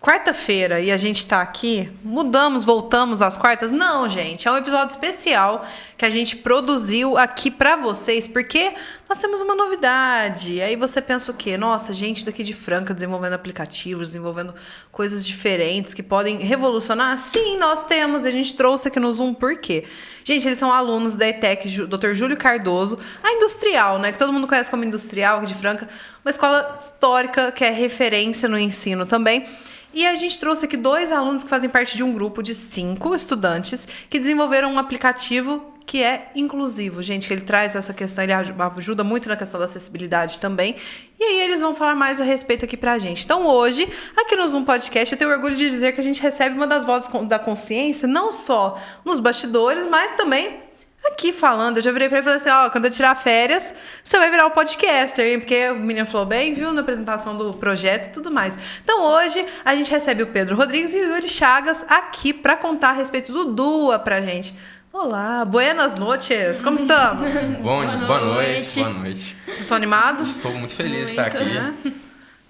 quarta-feira e a gente tá aqui, voltamos às quartas? Não, gente, é um episódio especial que a gente produziu aqui pra vocês, porque nós temos uma novidade. Aí você pensa o quê? Nossa, gente daqui de Franca desenvolvendo aplicativos, desenvolvendo coisas diferentes que podem revolucionar? Sim, nós temos. A gente trouxe aqui no Zoom, por quê? Gente, eles são alunos da ETEC, Dr. Júlio Cardoso, a Industrial, né? Que todo mundo conhece como Industrial aqui de Franca, uma escola histórica que é referência no ensino também. E a gente trouxe aqui 2 alunos que fazem parte de um grupo de 5 estudantes que desenvolveram um aplicativo que é inclusivo, gente, que ele traz essa questão, ele ajuda muito na questão da acessibilidade também. E aí eles vão falar mais a respeito aqui pra gente. Então hoje, aqui no Zoom Podcast, eu tenho orgulho de dizer que a gente recebe uma das vozes da consciência, não só nos bastidores, mas também aqui falando. Eu já virei pra ele e falei assim, quando eu tirar férias, você vai virar o podcaster, hein? Porque o menino falou bem, viu, na apresentação do projeto e tudo mais. Então hoje a gente recebe o Pedro Rodrigues e o Yuri Chagas aqui pra contar a respeito do DUA pra gente. Olá, buenas noches, como estamos? Boa noite. Vocês estão animados? Estou muito feliz de estar aqui. Né?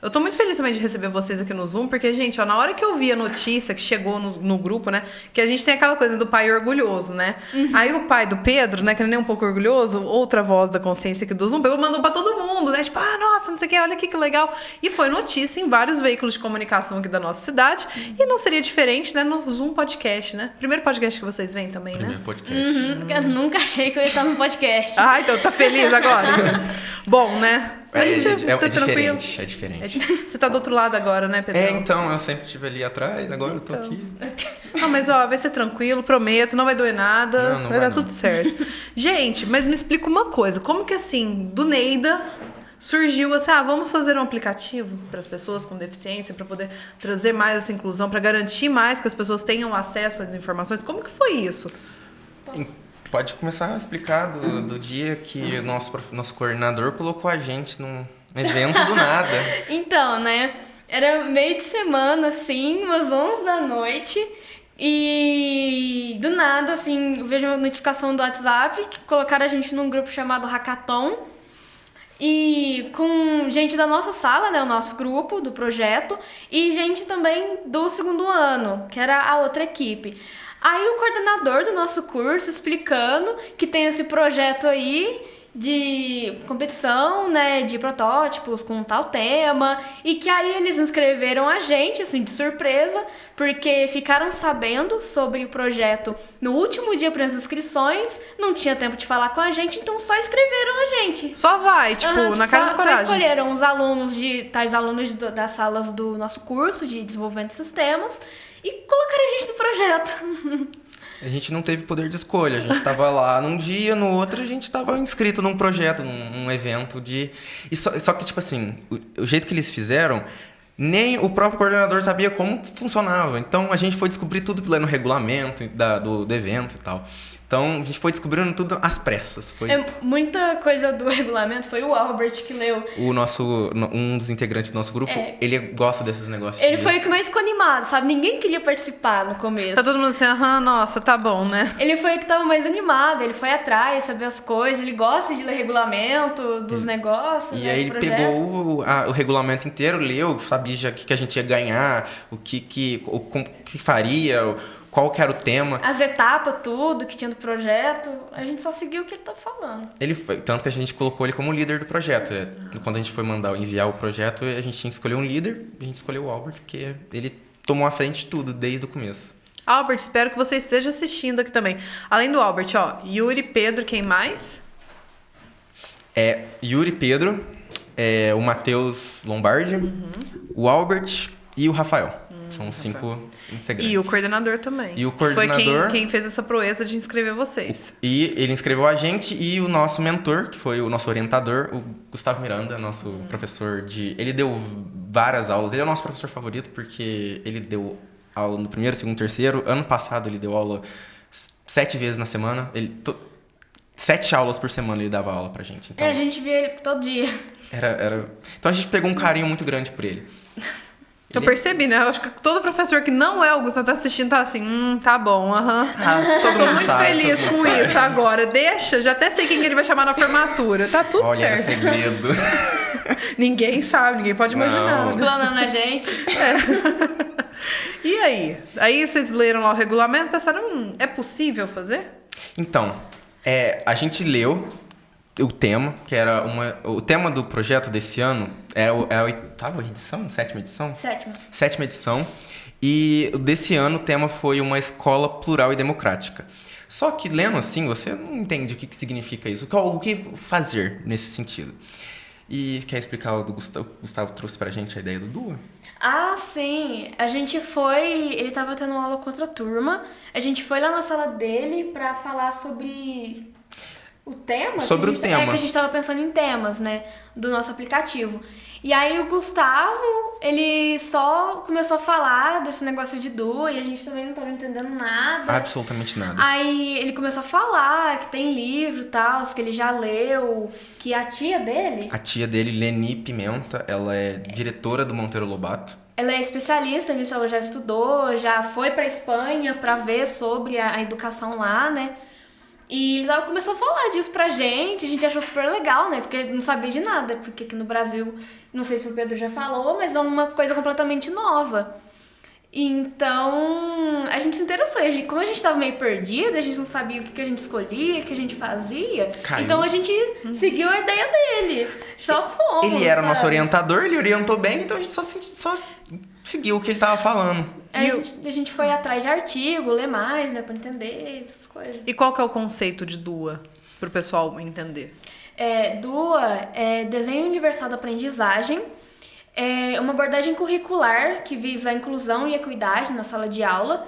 Eu tô muito feliz também de receber vocês aqui no Zoom, porque, gente, na hora que eu vi a notícia que chegou no grupo, né, que a gente tem aquela coisa do pai orgulhoso, né? Uhum. Aí o pai do Pedro, né, que ele nem é um pouco orgulhoso, outra voz da consciência aqui do Zoom, pegou e mandou pra todo mundo, né? Tipo, nossa, não sei o que, olha aqui que legal. E foi notícia em vários veículos de comunicação aqui da nossa cidade. Uhum. E não seria diferente, né, no Zoom Podcast, né? Primeiro podcast que vocês veem também, Primeiro né? Podcast. Eu nunca achei que eu ia estar no podcast. Então tá feliz agora? Bom, né? É diferente. Você tá do outro lado agora, né, Pedro? Então, eu sempre estive ali atrás, agora eu tô aqui. Não, mas vai ser tranquilo, prometo, não vai doer nada, vai dar tudo certo. Gente, mas me explica uma coisa, como que assim, do Neida surgiu assim, vamos fazer um aplicativo para as pessoas com deficiência, para poder trazer mais essa inclusão, para garantir mais que as pessoas tenham acesso às informações, como que foi isso? Pode começar a explicar do dia que o nosso coordenador colocou a gente num evento do nada. Então, né? Era meio de semana, assim, umas 11 da noite. E do nada, assim, eu vejo uma notificação do WhatsApp que colocaram a gente num grupo chamado Hackathon. E com gente da nossa sala, né, o nosso grupo do projeto, e gente também do 2º ano, que era a outra equipe. Aí o coordenador do nosso curso explicando que tem esse projeto aí de competição, né, de protótipos com tal tema, e que aí eles inscreveram a gente, assim, de surpresa, porque ficaram sabendo sobre o projeto no último dia para as inscrições, não tinha tempo de falar com a gente, então só inscreveram a gente. Só vai, na cara da coragem. Só escolheram os alunos tais alunos das salas do nosso curso de desenvolvimento de sistemas e colocaram a gente no projeto. A gente não teve poder de escolha, a gente tava lá num dia, no outro a gente tava inscrito num projeto, num evento de... Só que, tipo assim, o jeito que eles fizeram, nem o próprio coordenador sabia como funcionava. Então a gente foi descobrir tudo lendo o regulamento do evento e tal. Então, a gente foi descobrindo tudo às pressas. Muita coisa do regulamento foi o Albert que leu. Um dos integrantes do nosso grupo, ele gosta desses negócios. Ele foi o que mais ficou animado, sabe? Ninguém queria participar no começo. Tá todo mundo assim, nossa, tá bom, né? Ele foi o que tava mais animado, ele foi atrás, saber as coisas, ele gosta de ler regulamento dos negócios, E aí ele pegou o regulamento inteiro, leu, sabia já o que a gente ia ganhar, o que faria... Qual que era o tema. As etapas, tudo que tinha do projeto, a gente só seguiu o que ele tá falando. Tanto que a gente colocou ele como líder do projeto. Quando a gente foi enviar o projeto, a gente tinha que escolher um líder, a gente escolheu o Albert, porque ele tomou a frente de tudo, desde o começo. Albert, espero que você esteja assistindo aqui também. Além do Albert, Yuri, Pedro, quem mais? Yuri, Pedro, o Matheus Lombardi, o Albert e o Rafael. São 5 integrantes. E o coordenador também. E o coordenador... Foi quem fez essa proeza de inscrever vocês. E ele inscreveu a gente e o nosso mentor, que foi o nosso orientador, o Gustavo Miranda, nosso professor de... Ele deu várias aulas. Ele é o nosso professor favorito porque ele deu aula no 1º, 2º, 3º. Ano passado ele deu aula 7 vezes na semana. 7 aulas por semana ele dava aula pra gente. Então, a gente via ele todo dia. Então a gente pegou um carinho muito grande por ele. Eu percebi, né? Eu acho que todo professor que não é o Gustavo tá assistindo tá assim, tá bom, Todo Tô mundo muito sabe, feliz com isso agora. Deixa, já até sei quem que ele vai chamar na formatura. Tá tudo Olha, certo. Olha, segredo. Ninguém sabe, ninguém pode imaginar. Explanando a gente. E aí? Aí vocês leram lá o regulamento e pensaram, é possível fazer? Então, a gente leu o tema, que era o tema do projeto desse ano, é a oitava edição? Sétima edição? Sétima edição. E desse ano o tema foi uma escola plural e democrática. Só que lendo assim, você não entende o que significa isso, o que fazer nesse sentido. E quer explicar o do Gustavo? O Gustavo trouxe pra gente a ideia do DUA? Ah, sim. A gente foi... Ele tava tendo aula com outra turma. A gente foi lá na sala dele pra falar sobre o tema. Sobre o tema. É que a gente tava pensando em temas, né? Do nosso aplicativo. E aí o Gustavo, ele só começou a falar desse negócio de DUA e a gente também não tava entendendo nada. Absolutamente nada. Aí ele começou a falar que tem livro e tal, que ele já leu, que a tia dele... A tia dele, Leni Pimenta, ela é diretora do Monteiro Lobato. Ela é especialista nisso, ela já estudou, já foi pra Espanha pra ver sobre a educação lá, né? E ela começou a falar disso pra gente, a gente achou super legal, né? Porque não sabia de nada, porque aqui no Brasil, não sei se o Pedro já falou, mas é uma coisa completamente nova. Então, a gente se interessou. Como a gente tava meio perdida, a gente não sabia o que a gente escolhia, o que a gente fazia. Caiu. Então a gente seguiu a ideia dele. Só fomos. Ele era o nosso sabe? orientador, ele orientou bem, então a gente só seguiu o que ele tava falando. A gente foi atrás de artigo, ler mais, né, pra entender essas coisas. E qual que é o conceito de DUA, pro pessoal entender? DUA é Desenho Universal da Aprendizagem. É uma abordagem curricular que visa a inclusão e equidade na sala de aula.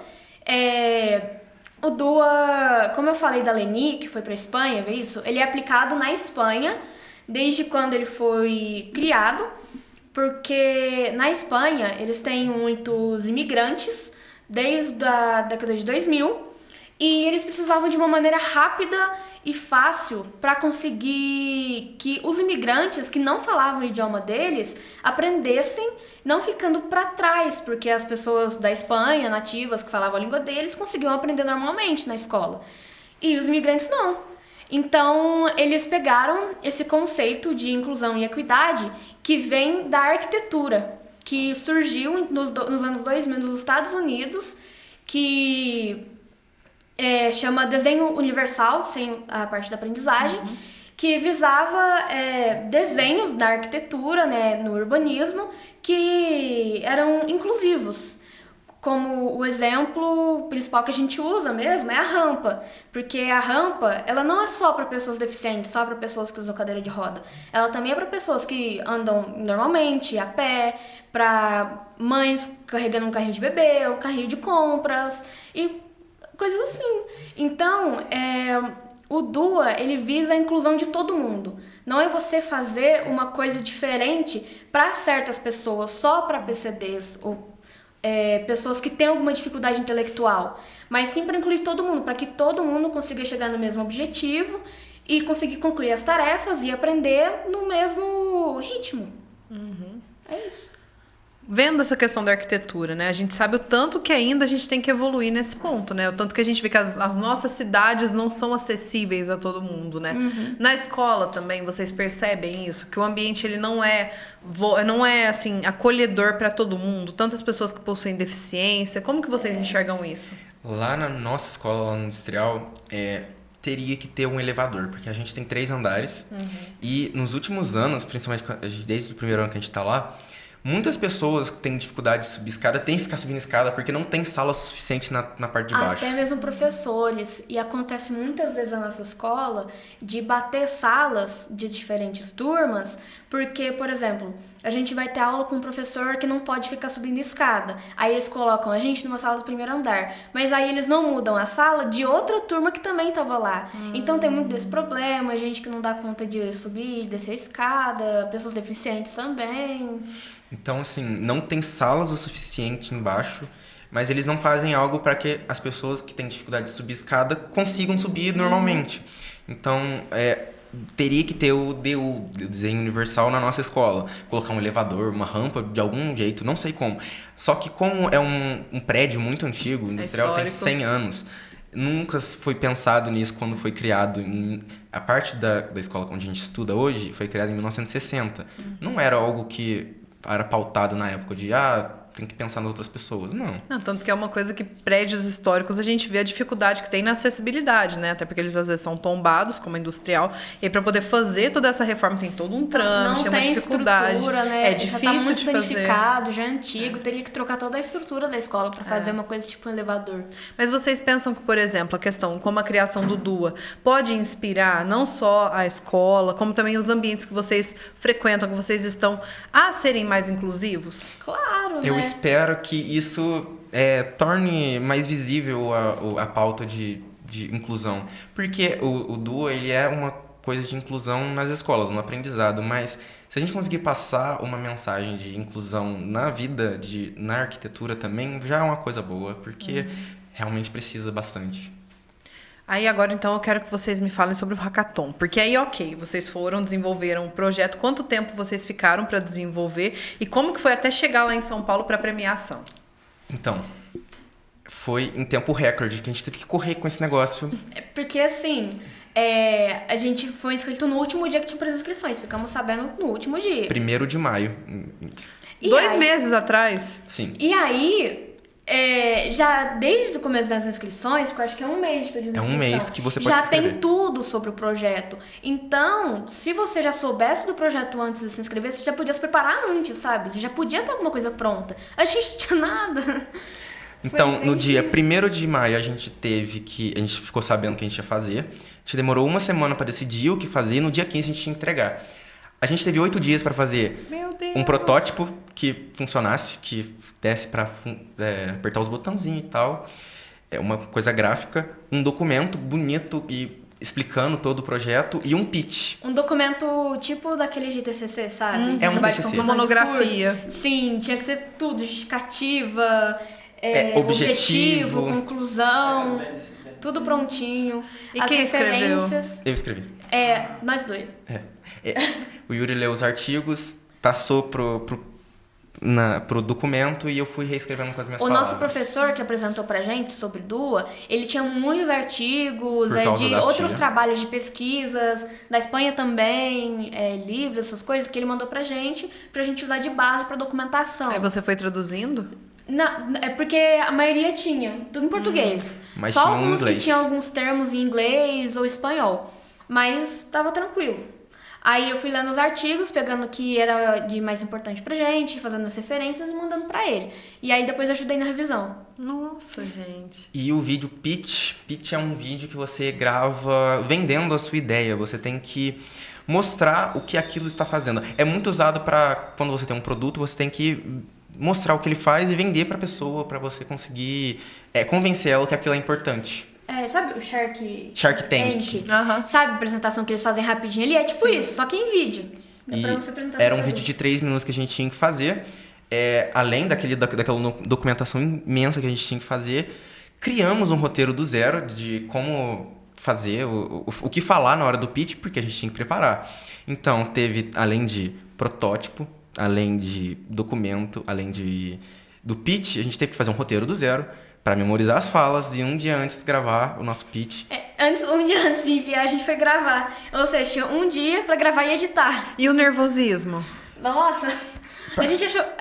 O DUA, como eu falei da Leni, que foi para a Espanha, vê isso? Ele é aplicado na Espanha desde quando ele foi criado, porque na Espanha eles têm muitos imigrantes desde a década de 2000 e eles precisavam de uma maneira rápida e fácil para conseguir que os imigrantes que não falavam o idioma deles aprendessem, não ficando para trás, porque as pessoas da Espanha, nativas, que falavam a língua deles, conseguiam aprender normalmente na escola. E os imigrantes não. Então, eles pegaram esse conceito de inclusão e equidade que vem da arquitetura, que surgiu nos anos 2000 nos Estados Unidos, que chama Desenho Universal, sem a parte da aprendizagem, que visava desenhos da arquitetura, né, no urbanismo, que eram inclusivos. Como o exemplo principal que a gente usa mesmo é a rampa, porque a rampa, ela não é só para pessoas deficientes, só para pessoas que usam cadeira de roda. Ela também é para pessoas que andam normalmente, a pé, para mães carregando um carrinho de bebê, ou carrinho de compras e coisas assim. Então, o DUA, ele visa a inclusão de todo mundo. Não é você fazer uma coisa diferente para certas pessoas, só para PCDs ou pessoas que têm alguma dificuldade intelectual, mas sim para incluir todo mundo, para que todo mundo consiga chegar no mesmo objetivo e conseguir concluir as tarefas e aprender no mesmo ritmo. É isso. Vendo essa questão da arquitetura, né? A gente sabe o tanto que ainda a gente tem que evoluir nesse ponto, né? O tanto que a gente vê que as nossas cidades não são acessíveis a todo mundo, né? Na escola também, vocês percebem isso? Que o ambiente, ele não é assim, acolhedor para todo mundo? Tantas pessoas que possuem deficiência. Como que vocês enxergam isso? Lá na nossa escola, lá no Industrial, teria que ter um elevador, porque a gente tem 3 andares. E nos últimos anos, principalmente desde o primeiro ano que a gente tá lá, muitas pessoas que têm dificuldade de subir escada têm que ficar subindo escada porque não tem sala suficiente na parte de baixo. Até mesmo professores. E acontece muitas vezes na nossa escola de bater salas de diferentes turmas, porque, por exemplo, a gente vai ter aula com um professor que não pode ficar subindo escada. Aí eles colocam a gente numa sala do primeiro andar. Mas aí eles não mudam a sala de outra turma que também estava lá. Então tem muito desse problema, gente que não dá conta de subir, descer a escada, pessoas deficientes também. Então, assim, não tem salas o suficiente embaixo, mas eles não fazem algo para que as pessoas que têm dificuldade de subir escada consigam subir normalmente. Então, teria que ter o desenho universal na nossa escola. Colocar um elevador, uma rampa, de algum jeito, não sei como. Só que como é um prédio muito antigo, o industrial tem 100 anos, nunca foi pensado nisso quando foi criado. A parte da escola onde a gente estuda hoje foi criada em 1960. Não era algo que era pautado na época de tem que pensar nas outras pessoas. Não. Não, tanto que é uma coisa que prédios históricos a gente vê a dificuldade que tem na acessibilidade, né? Até porque eles às vezes são tombados, como a industrial. E aí, para poder fazer toda essa reforma tem todo um trâmite, não tem uma tem dificuldade. estrutura, né? É difícil já tá muito de fazer. danificado, já é antigo, teria que trocar toda a estrutura da escola para fazer uma coisa tipo um elevador. Mas vocês pensam que, por exemplo, a questão como a criação do DUA pode inspirar não só a escola, como também os ambientes que vocês frequentam, que vocês estão, a serem mais inclusivos? Claro, Eu né? espero que isso torne mais visível a pauta de inclusão. Porque o DUA, ele é uma coisa de inclusão nas escolas, no aprendizado, mas se a gente conseguir passar uma mensagem de inclusão na vida, na arquitetura também, já é uma coisa boa, porque realmente precisa bastante. Aí agora, então, eu quero que vocês me falem sobre o hackathon. Porque aí, ok, vocês foram, desenvolveram um projeto. Quanto tempo vocês ficaram para desenvolver? E como que foi até chegar lá em São Paulo para premiação? Então, foi em tempo recorde que a gente teve que correr com esse negócio. É porque assim, a gente foi inscrito no último dia que tinha as inscrições. Ficamos sabendo no último dia. 1º de maio. E 2 aí- meses atrás? Sim. E aí, já desde o começo das inscrições, porque eu acho que é um mês de pedido de É um inscrição, mês que você pode já se inscrever. tem tudo sobre o projeto. Então, se você já soubesse do projeto antes de se inscrever, você já podia se preparar antes, sabe? Já podia ter alguma coisa pronta. A gente não tinha nada. Então, bem no dia difícil. 1º de maio, a gente ficou sabendo o que a gente ia fazer. A gente demorou uma semana para decidir o que fazer e no dia 15 a gente ia entregar. A gente teve 8 dias para fazer Meu Deus! um protótipo que funcionasse, que desse para apertar os botãozinhos e tal. É uma coisa gráfica, um documento bonito e explicando todo o projeto e um pitch. Um documento tipo daquele de TCC, sabe? É um Trabalho de TCC. conclusão Uma de monografia. curso. Sim, tinha que ter tudo, justificativa, Objetivo. conclusão, tudo prontinho. E As quem escreveu? referências. Eu escrevi. Nós dois. O Yuri leu os artigos, passou pro documento e eu fui reescrevendo com as minhas O palavras. nosso professor que apresentou pra gente sobre DUA, ele tinha muitos artigos Por causa de da outros tia. trabalhos de pesquisas, da Espanha também, livros, essas coisas que ele mandou pra gente usar de base pra documentação. Aí você foi traduzindo? Não, é porque a maioria tinha, tudo em português. Mas Só tinha um alguns inglês. que tinham alguns termos em inglês ou espanhol. Mas tava tranquilo. Aí eu fui lendo os artigos, pegando o que era de mais importante pra gente, fazendo as referências e mandando pra ele. E aí depois eu ajudei na revisão. Nossa, gente. E o vídeo pitch é um vídeo que você grava vendendo a sua ideia. Você tem que mostrar o que aquilo está fazendo. É muito usado para quando você tem um produto, você tem que mostrar o que ele faz e vender para a pessoa, para você conseguir convencer ela que aquilo é importante. Sabe o Shark Tank. Aham. Sabe a apresentação que eles fazem rapidinho ali? É tipo isso, só que em vídeo. É E pra você apresentar era um seu vídeo produto. de 3 minutos que a gente tinha que fazer. Além daquela documentação imensa que a gente tinha que fazer, criamos um roteiro do zero de como fazer, o que falar na hora do pitch, porque a gente tinha que preparar. Então, teve, além de protótipo, além de documento, além do pitch, a gente teve que fazer um roteiro do zero para memorizar as falas e um dia antes gravar o nosso pitch. Um dia antes de enviar, a gente foi gravar. Ou seja, tinha um dia pra gravar e editar. E o nervosismo? Nossa, a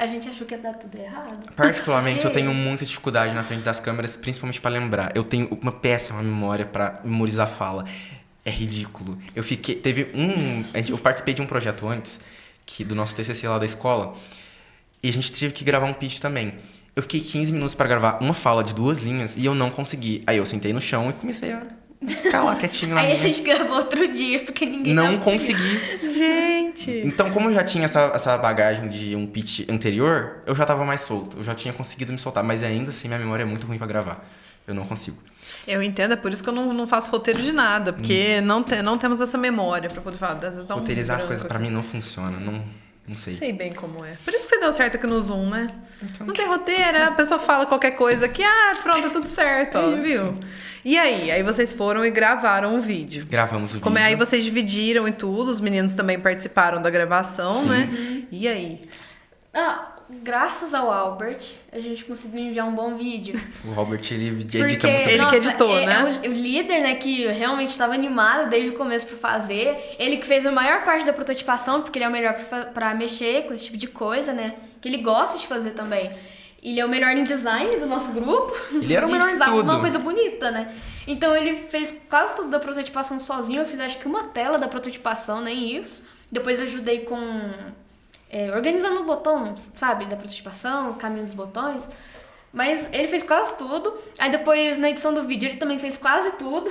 gente achou que ia dar tudo errado. Particularmente, eu Ok. tenho muita dificuldade na frente das câmeras, principalmente para lembrar. Eu tenho uma péssima memória para memorizar fala. É ridículo. Eu participei de um projeto antes, do nosso TCC lá da escola, e a gente teve que gravar um pitch também. Eu fiquei 15 minutos para gravar uma fala de 2 linhas e eu não consegui. Aí eu sentei no chão e comecei a ficar lá quietinho na Aí a minha. gente gravou outro dia, porque ninguém Não tava conseguindo. consegui. Gente. Então, como eu já tinha essa bagagem de um pitch anterior, eu já tava mais solto. Eu já tinha conseguido me soltar. Mas ainda assim, minha memória é muito ruim pra gravar. Eu não consigo. Eu entendo, é por isso que eu não faço roteiro de nada. Porque não temos essa memória pra poder falar. Às vezes dá um Roteirizar as branco coisas pra aqui. mim não funciona. Não sei. Sei bem como é. Por isso que você deu certo aqui no Zoom, né? Não tem roteiro, a pessoa fala qualquer coisa aqui, pronto, tá tudo certo, ó, viu? E aí vocês foram e gravaram o vídeo. Gravamos o Como vídeo. aí vocês dividiram e tudo, os meninos também participaram da gravação, né? E aí? Graças ao Albert, a gente conseguiu enviar um bom vídeo. O Robert, ele edita Porque, muito bem. Ele que editou, né? O líder, né, que realmente estava animado desde o começo pra fazer. Ele que fez a maior parte da prototipação, porque ele é o melhor pra mexer com esse tipo de coisa, né? Que ele gosta de fazer também. Ele é o melhor em design do nosso grupo. Ele era o melhor em precisava de tudo. uma coisa bonita, né? Então ele fez quase tudo da prototipação sozinho. Eu fiz acho que uma tela da prototipação, nem isso. Depois eu ajudei com... organizando o botão, sabe? Da prototipação, o caminho dos botões. Mas ele fez quase tudo. Aí depois, na edição do vídeo, ele também fez quase tudo.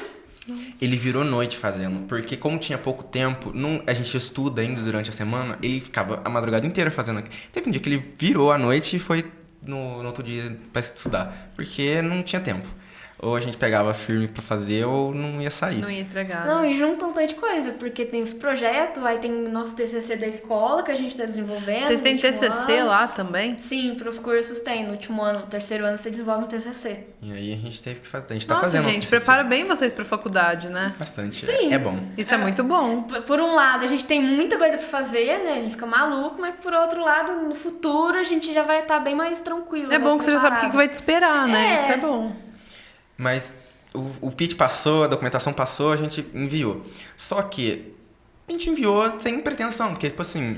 Ele virou noite fazendo, porque como tinha pouco tempo, a gente estuda ainda durante a semana, ele ficava a madrugada inteira fazendo. Teve um dia que ele virou à noite e foi no outro dia pra estudar, porque não tinha tempo. Ou a gente pegava firme pra fazer ou não ia sair. Não ia entregar. Não, né? e junta um tanto de coisa, porque tem os projetos, aí tem o nosso TCC da escola que a gente tá desenvolvendo. Vocês têm no último TCC ano. lá também? Sim, pros cursos tem. No último ano, no terceiro ano, você desenvolve um TCC. E aí a gente teve que fazer. A gente tá Nossa, fazendo. gente, TCC. prepara bem vocês pra faculdade, né? Bastante. Sim. É bom. Isso é muito bom. Por um lado, a gente tem muita coisa pra fazer, né? A gente fica maluco, mas por outro lado, no futuro, a gente já vai estar bem mais tranquilo. É né? bom que você já sabe o que Preparado. vai te esperar, né? É. Isso é bom. Mas o pitch passou, a documentação passou, a gente enviou. Só que a gente enviou sem pretensão, porque, tipo assim,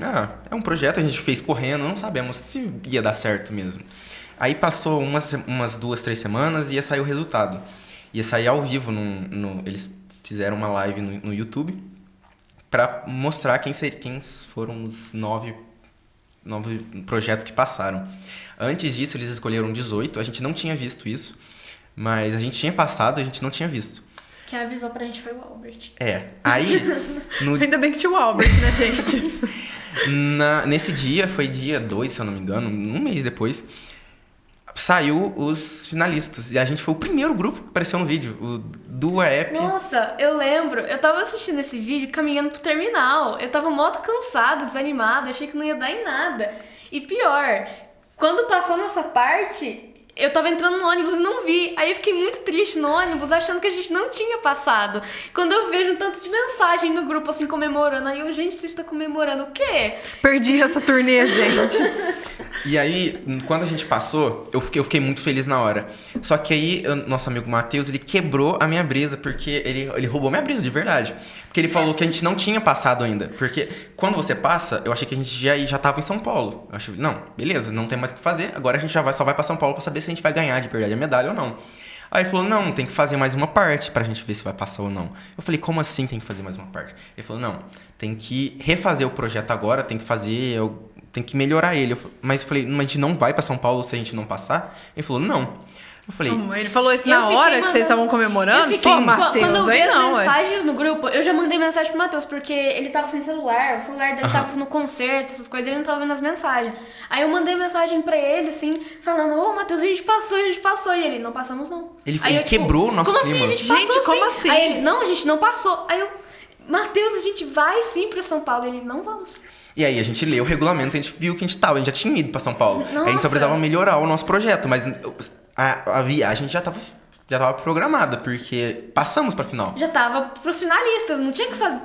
é um projeto, a gente fez correndo, não sabemos se ia dar certo mesmo. Aí passou umas 2, 3 semanas e ia sair o resultado. Ia sair ao vivo, eles fizeram uma live no YouTube pra mostrar quem foram os 9 projetos que passaram. Antes disso, eles escolheram 18, a gente não tinha visto isso. Mas a gente tinha passado e a gente não tinha visto. Quem avisou pra gente foi o Albert. Aí, Ainda bem que tinha o Albert, né, gente? nesse dia, foi dia 2, se eu não me engano, um mês depois, saiu os finalistas. E a gente foi o primeiro grupo que apareceu no vídeo, o Dua App. Nossa, eu lembro, eu tava assistindo esse vídeo caminhando pro terminal. Eu tava mó cansada, desanimada, achei que não ia dar em nada. E pior, quando passou nessa parte, eu tava entrando no ônibus e não vi. Aí eu fiquei muito triste no ônibus, achando que a gente não tinha passado. Quando eu vejo um tanto de mensagem no grupo, assim, comemorando, aí eu, gente, você tá comemorando o quê? Perdi essa turnê, gente. E aí, quando a gente passou, eu fiquei muito feliz na hora. Só que aí, nosso amigo Matheus, ele quebrou a minha brisa, porque ele roubou minha brisa, de verdade. Porque ele falou que a gente não tinha passado ainda. Porque quando você passa, eu achei que a gente já tava em São Paulo. Eu achei, não, beleza, não tem mais o que fazer. Agora a gente só vai pra São Paulo pra saber se a gente vai ganhar de verdade a medalha ou não. Aí ele falou, não, tem que fazer mais uma parte pra gente ver se vai passar ou não. Eu falei, como assim tem que fazer mais uma parte? Ele falou, não, tem que refazer o projeto agora, tem que melhorar ele. Mas eu falei, mas a gente não vai pra São Paulo se a gente não passar? Ele falou, não. Eu falei... Ele falou isso Eu na fiquei hora que mandando- vocês estavam comemorando? Eu fiquei- Pô, Quando Matheus, eu vi aí as não, ué. mensagens no grupo, eu já mandei mensagem pro Matheus, porque ele tava sem celular, o celular dele tava no concerto, essas coisas, ele não tava vendo as mensagens. Aí eu mandei mensagem pra ele, assim, falando, ô Matheus, a gente passou. E ele, não passamos não. Ele Aí eu, quebrou o nosso como clima. Assim, a gente Gente, passou, como sim. assim? Aí ele, não, a gente não passou. Aí eu, Matheus, a gente vai sim pra São Paulo. Ele, não vamos. E aí a gente leu o regulamento, a gente viu que a gente já tinha ido pra São Paulo. Aí a gente Nossa. só precisava melhorar o nosso projeto, mas a viagem já tava programada, porque passamos pra final. Já tava pros finalistas, não tinha que fazer...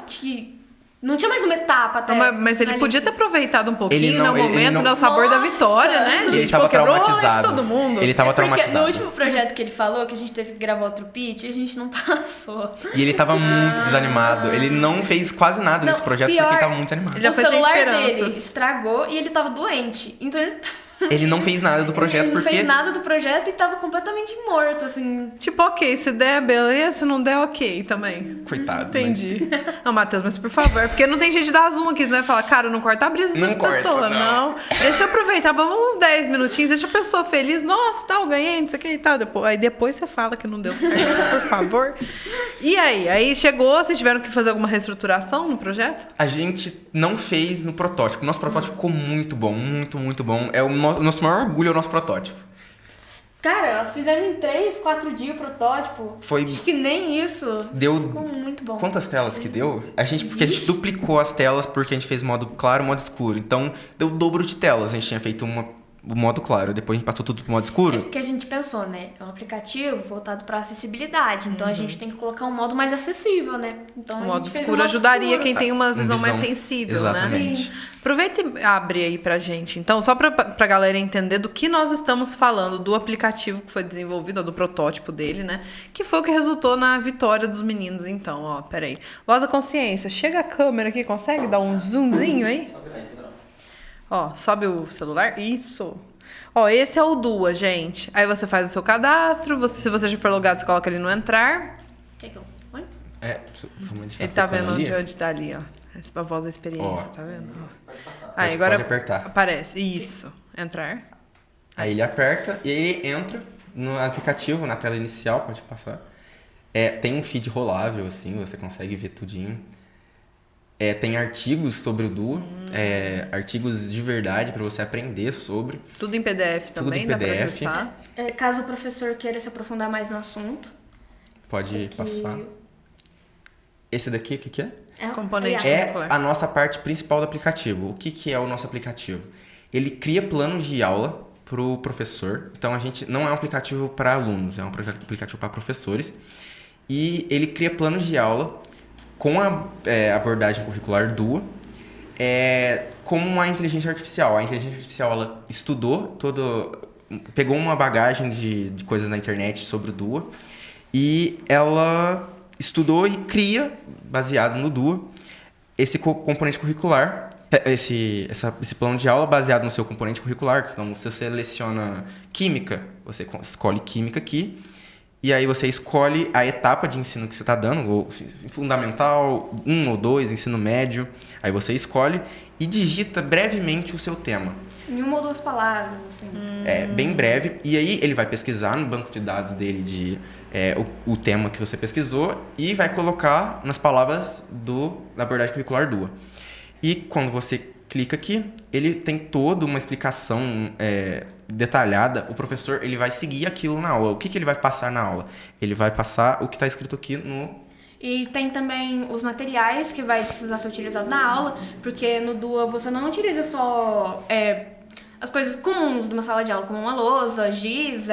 Não tinha mais uma etapa até. Mas ele podia ter aproveitado um pouquinho, Ele não- no ele momento, não- né, o sabor da Nossa! vitória, né, Ele gente? tava Pô, quebrou o rolê de traumatizado. todo mundo. Ele tava Porque traumatizado. no último projeto que ele falou, que a gente teve que gravar outro pitch, a gente não passou. E ele tava muito desanimado. Ele não fez quase nada Não, nesse projeto pior, porque ele tava muito desanimado. Ele já o foi sem celular dele esperanças. estragou e ele tava doente. Então ele Ele não fez nada do projeto ele não porque... fez nada do projeto e tava completamente morto, assim. Tipo, ok, se der, beleza, se não der, ok também. Coitado. Entendi. Não, Matheus, mas por favor, porque não tem gente da Zoom aqui, né? Falar, cara, não corta a brisa Não das corta, pessoas, não. Deixa eu aproveitar, vamos uns 10 minutinhos, deixa a pessoa feliz. Nossa, tal, ganhei, não sei o que e tal. Aí depois você fala que não deu certo, por favor. E aí? Aí chegou, vocês tiveram que fazer alguma reestruturação no projeto? A gente não fez no protótipo. Nosso protótipo ficou muito bom, muito, muito bom. É o nosso maior orgulho é o nosso protótipo. Cara, fizemos em 3, 4 dias o protótipo. Foi- Acho que nem isso. Deu... Ficou muito bom. Quantas telas que deu? Porque a gente duplicou as telas porque a gente fez modo claro e modo escuro. Então, deu o dobro de telas. A gente tinha feito o modo claro, depois a gente passou tudo pro modo É escuro. porque a gente pensou, né? É um aplicativo voltado pra acessibilidade. Então a gente tem que colocar um modo mais acessível, né? Então, O a modo gente fez escuro modo ajudaria escuro. quem tem uma visão mais Visão. sensível, Exatamente. né? Aproveita e abre aí pra gente. Então, só pra galera entender do que nós estamos falando, do aplicativo que foi desenvolvido, do protótipo dele, né? Que foi o que resultou na vitória dos meninos, então, ó, peraí. Voz da Consciência, chega a câmera aqui, consegue dar um zoomzinho aí? Ó, sobe o celular, isso. Ó, esse é o Duas, gente. Aí você faz o seu cadastro, se você já for logado, você coloca ele no entrar. Quer que eu... Oi? Como Ele tá vendo ali? onde tá ali, ó. Essa voz da experiência, Ó. tá vendo? Ó. Aí Aí agora pode apertar. aparece. Isso. Entrar. Aí ele aperta e ele entra no aplicativo, na tela inicial, pode passar. Tem um feed rolável, assim, você consegue ver tudinho. Tem artigos sobre o Duo, artigos de verdade para você aprender sobre. Tudo em PDF Tudo também, em dá pra PDF. acessar. Caso o professor queira se aprofundar mais no assunto. Pode passar. Esse daqui, o que é? Componente. É curricular. a nossa parte principal do aplicativo. O que é o nosso aplicativo? Ele cria planos de aula para o professor. Então, a gente não é um aplicativo para alunos, é um aplicativo para professores. E ele cria planos de aula com a abordagem curricular Duo, como uma inteligência artificial. A inteligência artificial, ela estudou pegou uma bagagem de coisas na internet sobre o Duo e ela estudou e cria, baseado no Duo, esse componente curricular, esse plano de aula baseado no seu componente curricular. Então, se você seleciona química, você escolhe química aqui, e aí você escolhe a etapa de ensino que você está dando, ou fundamental, 1 ou 2, ensino médio. Aí você escolhe e digita brevemente o seu tema. Em 1 ou 2 palavras, assim. Bem breve. E aí ele vai pesquisar no banco de dados dele o tema que você pesquisou e vai colocar nas palavras da abordagem curricular Duo. E quando você clica aqui, ele tem toda uma explicação detalhada. O professor ele vai seguir aquilo na aula. O que ele vai passar na aula? Ele vai passar o que está escrito aqui no... E tem também os materiais que vai precisar ser utilizado na aula, porque no Duo você não utiliza só as coisas comuns de uma sala de aula, como uma lousa, giz,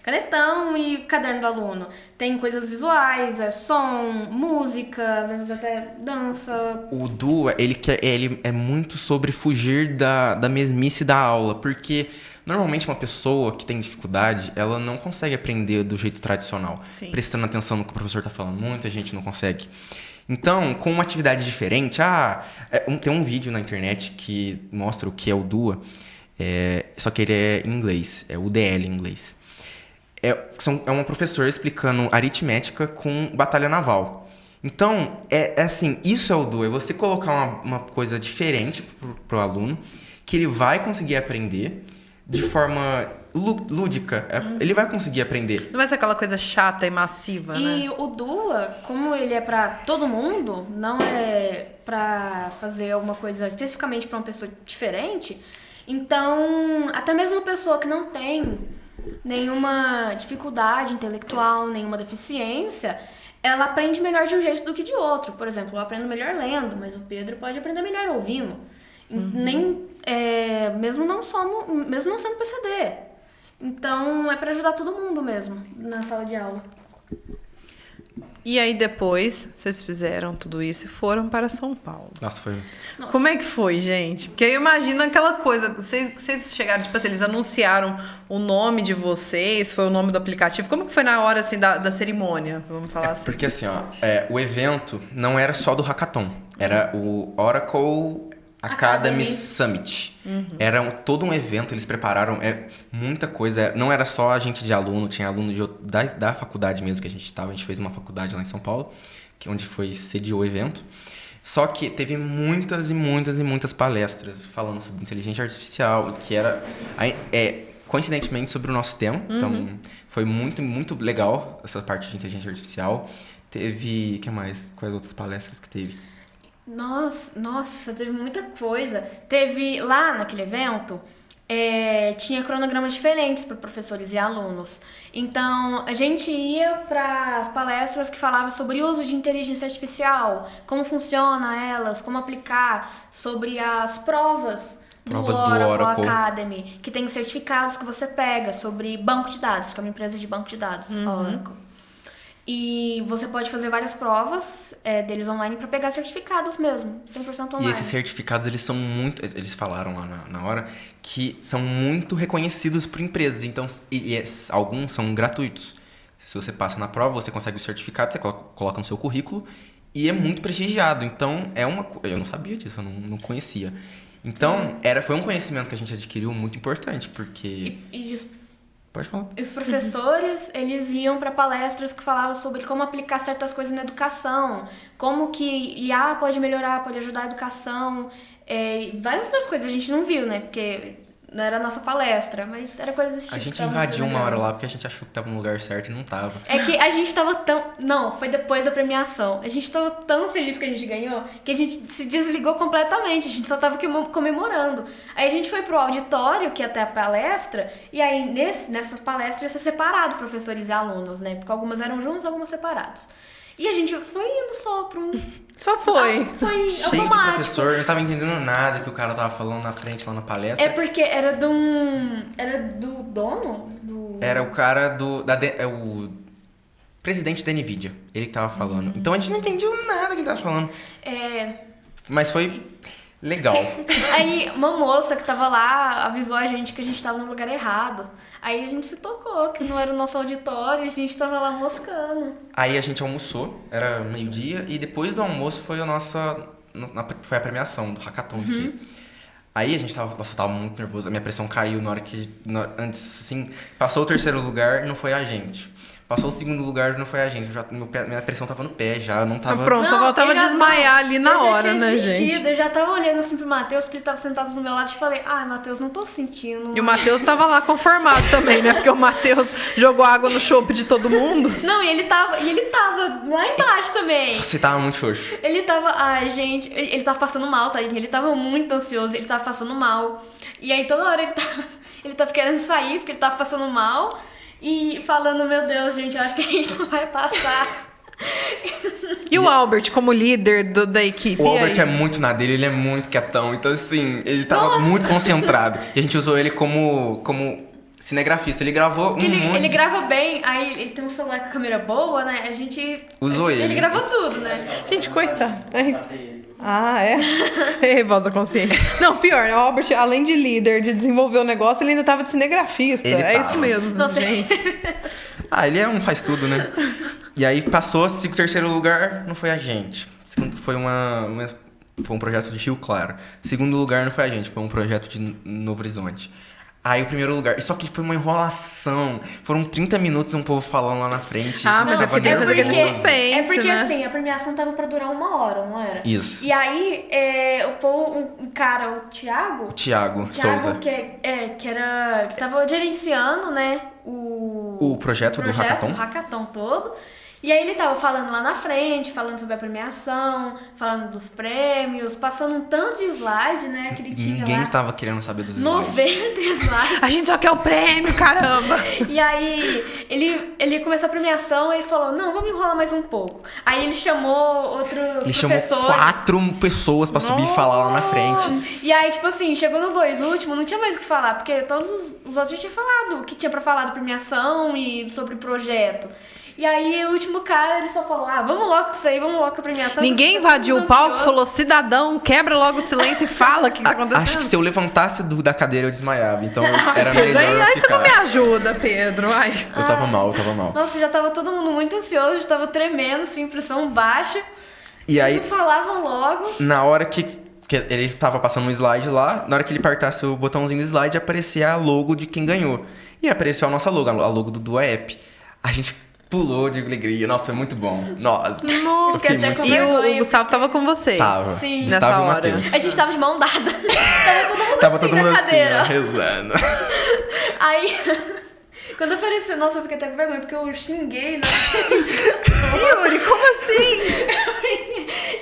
canetão e caderno do aluno. Tem coisas visuais, som, música, às vezes até dança. O Duo, ele é muito sobre fugir da mesmice da aula, porque normalmente uma pessoa que tem dificuldade, ela não consegue aprender do jeito tradicional, Sim. prestando atenção no que o professor está falando. Muita gente não consegue. Então, com uma atividade diferente, tem um vídeo na internet que mostra o que é o Duo, só que ele é em inglês, é UDL em inglês. É uma professora explicando aritmética com batalha naval. Então, assim, isso é o Duo, é você colocar uma coisa diferente pro aluno, que ele vai conseguir aprender de forma lúdica. Ele vai conseguir aprender. Não vai ser aquela coisa chata e massiva, E né? o Duo, como ele é pra todo mundo, não é pra fazer alguma coisa especificamente pra uma pessoa diferente, então até mesmo uma pessoa que não tem nenhuma dificuldade intelectual, nenhuma deficiência, ela aprende melhor de um jeito do que de outro. Por exemplo, eu aprendo melhor lendo, mas o Pedro pode aprender melhor ouvindo. Mesmo não sendo PCD. Então, é pra ajudar todo mundo mesmo na sala de aula. E aí depois, vocês fizeram tudo isso e foram para São Paulo. Nossa, foi... Como é que foi, gente? Porque eu imagino aquela coisa, vocês chegaram, tipo assim, eles anunciaram o nome de vocês, foi o nome do aplicativo. Como que foi na hora, assim, da cerimônia? Vamos falar assim. Porque assim, o evento não era só do Hackathon, era o Oracle Academy Summit. Era todo um evento, eles prepararam muita coisa. Não era só a gente de aluno, tinha aluno da faculdade mesmo que a gente fez uma faculdade lá em São Paulo, onde sediou o evento. Só que teve muitas e muitas e muitas palestras falando sobre inteligência artificial, que era coincidentemente sobre o nosso tema. Então foi muito, muito legal essa parte de inteligência artificial. Teve, que mais? Quais outras palestras que teve? Nossa, teve muita coisa. Teve lá naquele evento, tinha cronogramas diferentes para professores e alunos. Então, a gente ia para as palestras que falavam sobre o uso de inteligência artificial, como funciona elas, como aplicar, sobre as provas do Oracle Academy, que tem certificados que você pega, sobre banco de dados, que é uma empresa de banco de dados, a Oracle. E você pode fazer várias provas deles online para pegar certificados mesmo, 100% online. E esses certificados, eles falaram lá na hora, que são muito reconhecidos por empresas. Então, alguns são gratuitos. Se você passa na prova, você consegue o certificado, você coloca no seu currículo e é muito prestigiado. Então, eu não sabia disso, eu não conhecia. Então, foi um conhecimento que a gente adquiriu muito importante, porque... Pode falar. Os professores, eles iam para palestras que falavam sobre como aplicar certas coisas na educação, como que IA pode melhorar, pode ajudar a educação, e várias outras coisas a gente não viu, né? Porque não era a nossa palestra, mas era coisa desse tipo. A gente invadiu uma hora lá porque a gente achou que tava no lugar certo e não tava. É que a gente tava tão... Não, foi depois da premiação. A gente tava tão feliz que a gente ganhou que a gente se desligou completamente. A gente só tava comemorando. Aí a gente foi pro auditório, que é até a palestra, e aí nessas palestras ia ser separado professores e alunos, né? Porque algumas eram juntos, algumas separados. E a gente foi indo só pra um... Só foi. Foi Cheio de automático. professor, eu não tava entendendo nada que o cara tava falando na frente, lá na palestra. É porque era do dono? Era o cara o presidente da NVIDIA, ele que tava falando. Então a gente não entendia nada que ele tava falando. Mas foi legal. Aí uma moça que tava lá avisou a gente que a gente tava no lugar errado. Aí a gente se tocou, que não era o nosso auditório, a gente tava lá moscando. Aí a gente almoçou, era meio-dia, e depois do almoço foi foi a premiação do hackathon em si. Aí a gente tava muito nervoso, a minha pressão caiu antes, assim, passou o terceiro lugar, não foi a gente. Passou o segundo lugar, não foi a gente. Minha pressão tava no pé já, eu não tava... Pronto, só faltava desmaiar ali na hora, né, gente? Eu já tava olhando assim pro Matheus, porque ele tava sentado do meu lado e falei, ai, Matheus, não tô sentindo. E o Matheus tava lá conformado também, né? Porque o Matheus jogou água no chope de todo mundo. Não, e ele tava lá embaixo também. Você tava muito xoxo. Ele tava, gente, ele tava passando mal, tá? Ele tava muito ansioso, ele tava passando mal. E aí toda hora ele tava querendo sair, porque ele tava passando mal. E falando, meu Deus, gente, eu acho que a gente não vai passar. E o Albert, como líder da equipe? O Albert é muito na dele, ele é muito quietão. Então, assim, ele tava muito concentrado. E a gente usou ele como cinegrafista. Ele gravou Ele grava bem, aí ele tem um celular com câmera boa, né? A gente... Usou ele. Ele gravou tudo, né? Gente, coitado. É? Ei, voz da consciência. Não, pior, né? O Albert, além de líder, de desenvolver o negócio, ele ainda tava de cinegrafista. Isso mesmo, gente. Ele é um faz tudo, né? E aí passou, o terceiro lugar não foi a gente. Foi um projeto de Rio Claro. Segundo lugar não foi a gente, foi um projeto de Novo Horizonte. Aí o primeiro lugar. Só que foi uma enrolação. Foram 30 minutos um povo falando lá na frente. Mas é porque tem que fazer aquele suspense. É porque né? assim, a premiação tava pra durar 1 hora, não era? Isso. E aí, o cara, o Thiago. O Thiago Souza. Que tava gerenciando, né? O projeto do Hackathon. O Hackathon todo. E aí ele tava falando lá na frente, falando sobre a premiação, falando dos prêmios, passando um tanto de slide, né, que ele tinha Ninguém lá. tava querendo saber dos slides. 90 slides. A gente só quer o prêmio, caramba! E aí, ele começou a premiação e ele falou, não, vamos enrolar mais um pouco. Aí ele chamou outros professores. Chamou 4 pessoas pra subir e falar lá na frente. E aí, tipo assim, chegou nos 2 últimos, não tinha mais o que falar, porque todos os outros já tinham falado o que tinha pra falar da premiação e sobre o projeto. E aí, o último cara, ele só falou, vamos logo com isso aí, vamos logo com a premiação. Ninguém invadiu o palco, falou, cidadão, quebra logo o silêncio e fala o que tá acontecendo. Acho que se eu levantasse da cadeira, eu desmaiava. Então, era melhor Aí você ficar. não me ajuda, Pedro. Eu tava mal. Nossa, já tava todo mundo muito ansioso, já tava tremendo, assim, pressão baixa. E aí, não falavam logo. Na hora que ele tava passando um slide lá, na hora que ele apertasse o botãozinho do slide, aparecia a logo de quem ganhou. E apareceu a nossa logo, a logo do Dua App. A gente pulou de alegria. Nossa, foi muito bom. Nossa. Eu fiquei até com E vergonha, o Gustavo tava com vocês. Tava. Sim. Nessa Gustavo e hora. Matheus. A gente tava de mão dada. Tava assim todo mundo na assim, cadeira. ó, rezando. Aí, quando apareceu, nossa, eu fiquei até com vergonha, porque eu xinguei, né? Yuri, como assim?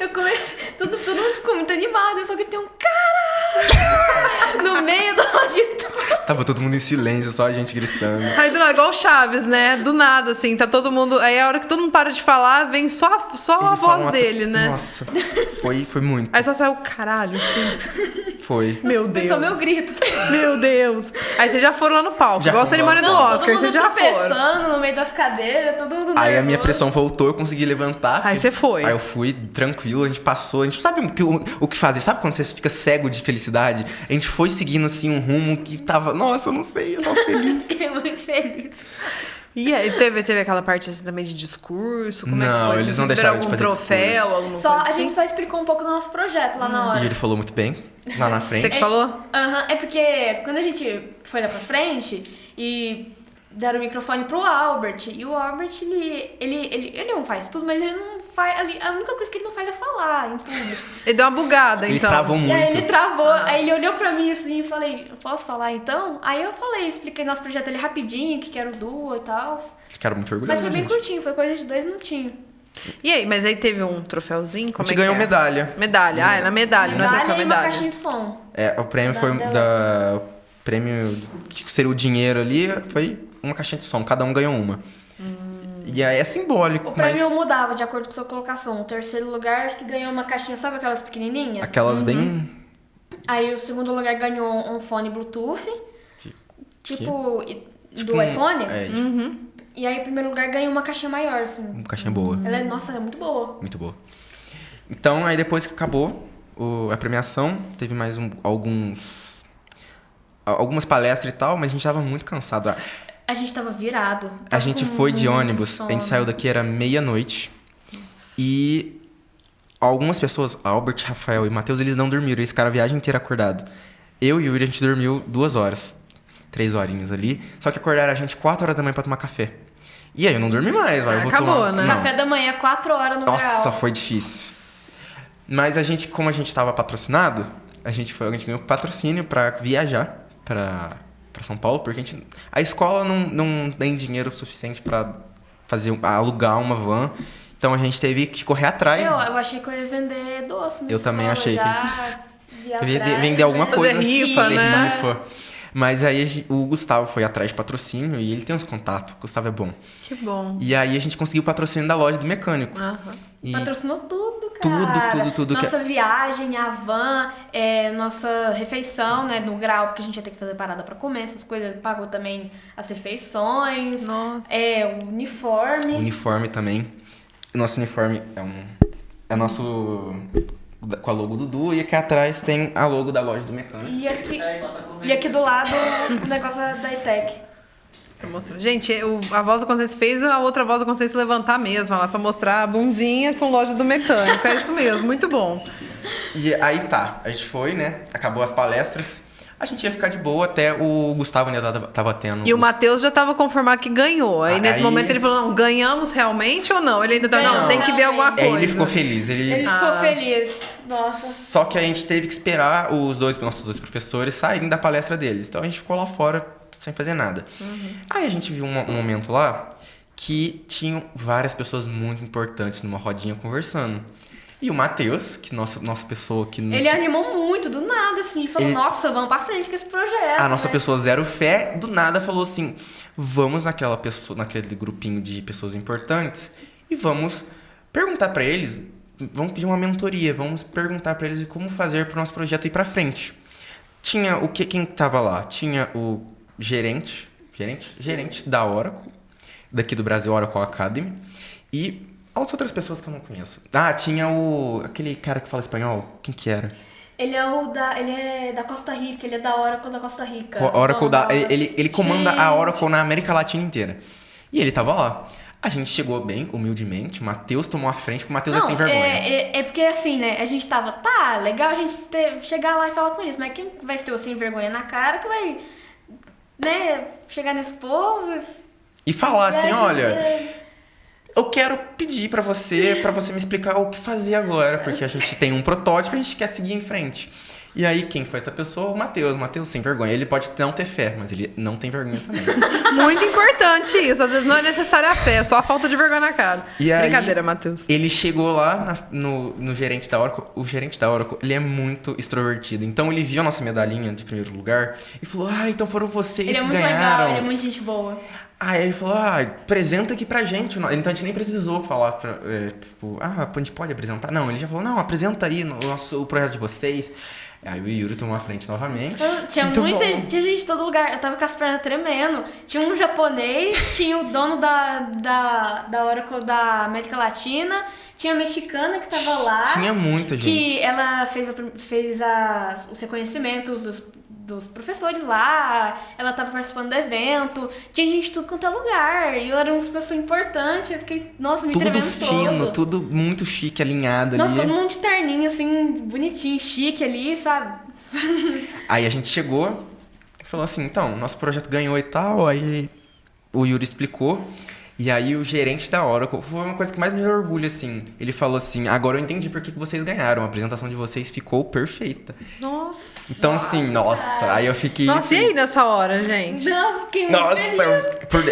Eu comecei, todo mundo ficou muito animado, eu só gritei um caralho no meio do auditório. Tava todo mundo em silêncio, só a gente gritando. Aí do nada, igual o Chaves, né? Do nada, assim, tá todo mundo... Aí a hora que todo mundo para de falar, vem só a voz dele, né? Nossa, foi muito. Aí só saiu caralho, assim. Foi. Meu Foi Deus. só meu grito. Meu Deus. Aí vocês já foram lá no palco, Já igual a fomos cerimônia lá do no palco. Oscar, Todo vocês mundo já foram. tropeçando no meio das cadeiras, todo mundo Aí a minha nervoso. pressão voltou, eu consegui levantar. Aí você foi. Aí eu fui tranquilo, a gente passou. A gente sabe o que fazer. Sabe quando você fica cego de felicidade? A gente foi seguindo assim um rumo que tava... Nossa, eu não sei, eu tava feliz. Fiquei muito feliz. E aí, teve aquela parte assim também de discurso? Como é que Não, foi? eles Vocês não receberam deixaram de algum fazer troféu, discurso. alguma Só, coisa a assim? gente só explicou um pouco do nosso projeto lá na hora. E ele falou muito bem, lá na frente. Você que falou? Aham, é porque quando a gente foi lá pra frente e deram o microfone pro Albert, e o Albert, ele não faz tudo, mas ele não faz, a única coisa que ele não faz é falar em público. Ele deu uma bugada, Ele então. travou E muito. aí ele travou, aí ele olhou pra mim assim e falei, eu posso falar então? Aí eu falei, expliquei nosso projeto ali rapidinho, o que era o duo e tal. Ficaram muito Mas orgulhosos, foi bem gente. curtinho, foi coisa de 2 minutinhos. E aí, mas aí teve um troféuzinho? Como A gente é ganhou que é? medalha. Medalha. Ah, é na medalha, não é troféu, e uma medalha. caixinha de som. O prêmio foi o prêmio que seria o dinheiro ali, foi uma caixinha de som, cada um ganhou uma. E aí é simbólico, O prêmio mas mudava de acordo com sua colocação. O terceiro lugar acho que ganhou uma caixinha, sabe aquelas pequenininhas? aquelas bem Aí o segundo lugar ganhou um fone Bluetooth, tipo do um- iPhone. tipo, E aí o primeiro lugar ganhou uma caixinha maior, assim. uma caixinha boa, Nossa, ela é muito boa. muito boa. Então aí depois que acabou a premiação, teve mais algumas palestras e tal, mas a gente tava muito cansado. A gente tava virado. A Tava gente com foi de muito ônibus, a gente sono. saiu daqui, era meia-noite. E algumas pessoas, Albert, Rafael e Matheus, eles não dormiram, eles ficaram a viagem inteira acordado. Eu e o Yuri, a gente dormiu 2 horas, 3 horinhas ali. Só que acordaram a gente 4 horas da manhã pra tomar café. E aí eu não dormi mais, vai. Eu vou Acabou, tomar... né? Não. Café da manhã, 4 horas no Nossa, grau. foi difícil. Mas a gente, como a gente tava patrocinado, a gente ganhou patrocínio pra viajar pra São Paulo, porque a escola não tem dinheiro suficiente pra alugar uma van. Então a gente teve que correr atrás. Eu achei que eu ia vender doce. Eu também achei que- que... Eu ia vender alguma Fazer coisa. rifa, fazer né? rifa. Mas aí o Gustavo foi atrás de patrocínio e ele tem uns contatos. O Gustavo é bom. Que bom. E aí a gente conseguiu o patrocínio da loja do mecânico. Aham. E Patrocinou tudo, cara. tudo. Nossa viagem, a van, nossa refeição, né, no grau, porque a gente ia ter que fazer parada pra comer, essas coisas. Pagou também as refeições. Nossa. O uniforme. o uniforme também. O nosso uniforme é nosso... com a logo do Du, e aqui atrás tem a logo da loja do mecânico. E aqui do lado o negócio da ITEC. Gente, a voz da consciência fez a outra voz da consciência levantar mesmo, lá pra mostrar a bundinha com loja do mecânico. É isso mesmo, muito bom. E aí tá, a gente foi, né? Acabou as palestras. A gente ia ficar de boa até o Gustavo ainda tava tendo... E o Matheus já tava confirmado que ganhou. Aí nesse Aí- momento ele falou, não, ganhamos realmente ou não? Ele ainda tá, não, Ganhamos tem que ver alguma realmente. coisa. Aí ele ficou feliz. Ele ficou feliz. Nossa. Só que a gente teve que esperar os nossos dois professores saírem da palestra deles. Então a gente ficou lá fora sem fazer nada. Aí a gente viu um momento lá que tinham várias pessoas muito importantes numa rodinha conversando. E o Matheus, que nossa pessoa que não Ele tinha- animou muito, do nada, assim. Falou, Ele- nossa, vamos pra frente com esse projeto. a nossa né? pessoa zero fé, do nada falou assim: vamos naquele grupinho de pessoas importantes e vamos perguntar pra eles, vamos pedir uma mentoria, vamos perguntar pra eles como fazer pro nosso projeto ir pra frente. Tinha quem tava lá? Tinha o gerente da Oracle, daqui do Brasil, Oracle Academy, e as outras pessoas que eu não conheço. Ah, tinha aquele cara que fala espanhol, quem que era? Ele é da Costa Rica, ele é da Oracle da Costa Rica. Oracle Dono da ele comanda a Gente. Oracle na América Latina inteira. E ele tava lá. A gente chegou bem, humildemente. O Matheus tomou a frente, porque o Matheus é sem vergonha. É porque assim, né? A gente tava, legal a gente chegar lá e falar com eles, mas quem vai ser o sem vergonha na cara que vai, né, chegar nesse povo E falar assim, e olha, eu quero pedir pra você me explicar o que fazer agora, porque a gente tem um protótipo e a gente quer seguir em frente. E aí, quem foi essa pessoa? O Matheus. O Matheus sem vergonha. Ele pode não ter fé, mas ele não tem vergonha também. Muito importante isso. Às vezes não é necessária a fé, é só a falta de vergonha na cara. E aí- Brincadeira, Matheus. Ele chegou lá no gerente da Oracle. O gerente da Oracle, ele é muito extrovertido. Então, ele viu a nossa medalhinha de primeiro lugar e falou, então foram vocês ele é que muito ganharam. legal, ele é muito gente boa. Aí ele falou, apresenta aqui pra gente. Então a gente nem precisou falar a gente pode apresentar? Não, ele já falou, não, apresenta aí o projeto de vocês. Aí o Yuri tomou a frente novamente. Tinha Muito muita bom. tinha gente em todo lugar. Eu tava com as pernas tremendo. Tinha um japonês, tinha o dono da Oracle da América Latina, tinha a mexicana que tava lá. Tinha muita gente. Que ela fez os reconhecimentos dos professores lá, ela tava participando do evento, tinha gente de tudo quanto é lugar, e eu era uma pessoa importante, eu fiquei, nossa, me Tudo tremendo fino, todo. tudo muito chique, alinhado Nossa, ali. todo mundo de terninho, assim, bonitinho, chique ali, sabe? Aí a gente chegou e falou assim, então, nosso projeto ganhou e tal, aí o Yuri explicou. E aí o gerente da Oracle, foi uma coisa que mais me deu orgulho, assim. Ele falou assim, agora eu entendi por que vocês ganharam, a apresentação de vocês ficou perfeita. Nossa. Então, assim, nossa, aí eu fiquei... Nossa, e assim, aí nessa hora, gente? Não, fiquei muito nossa, feliz.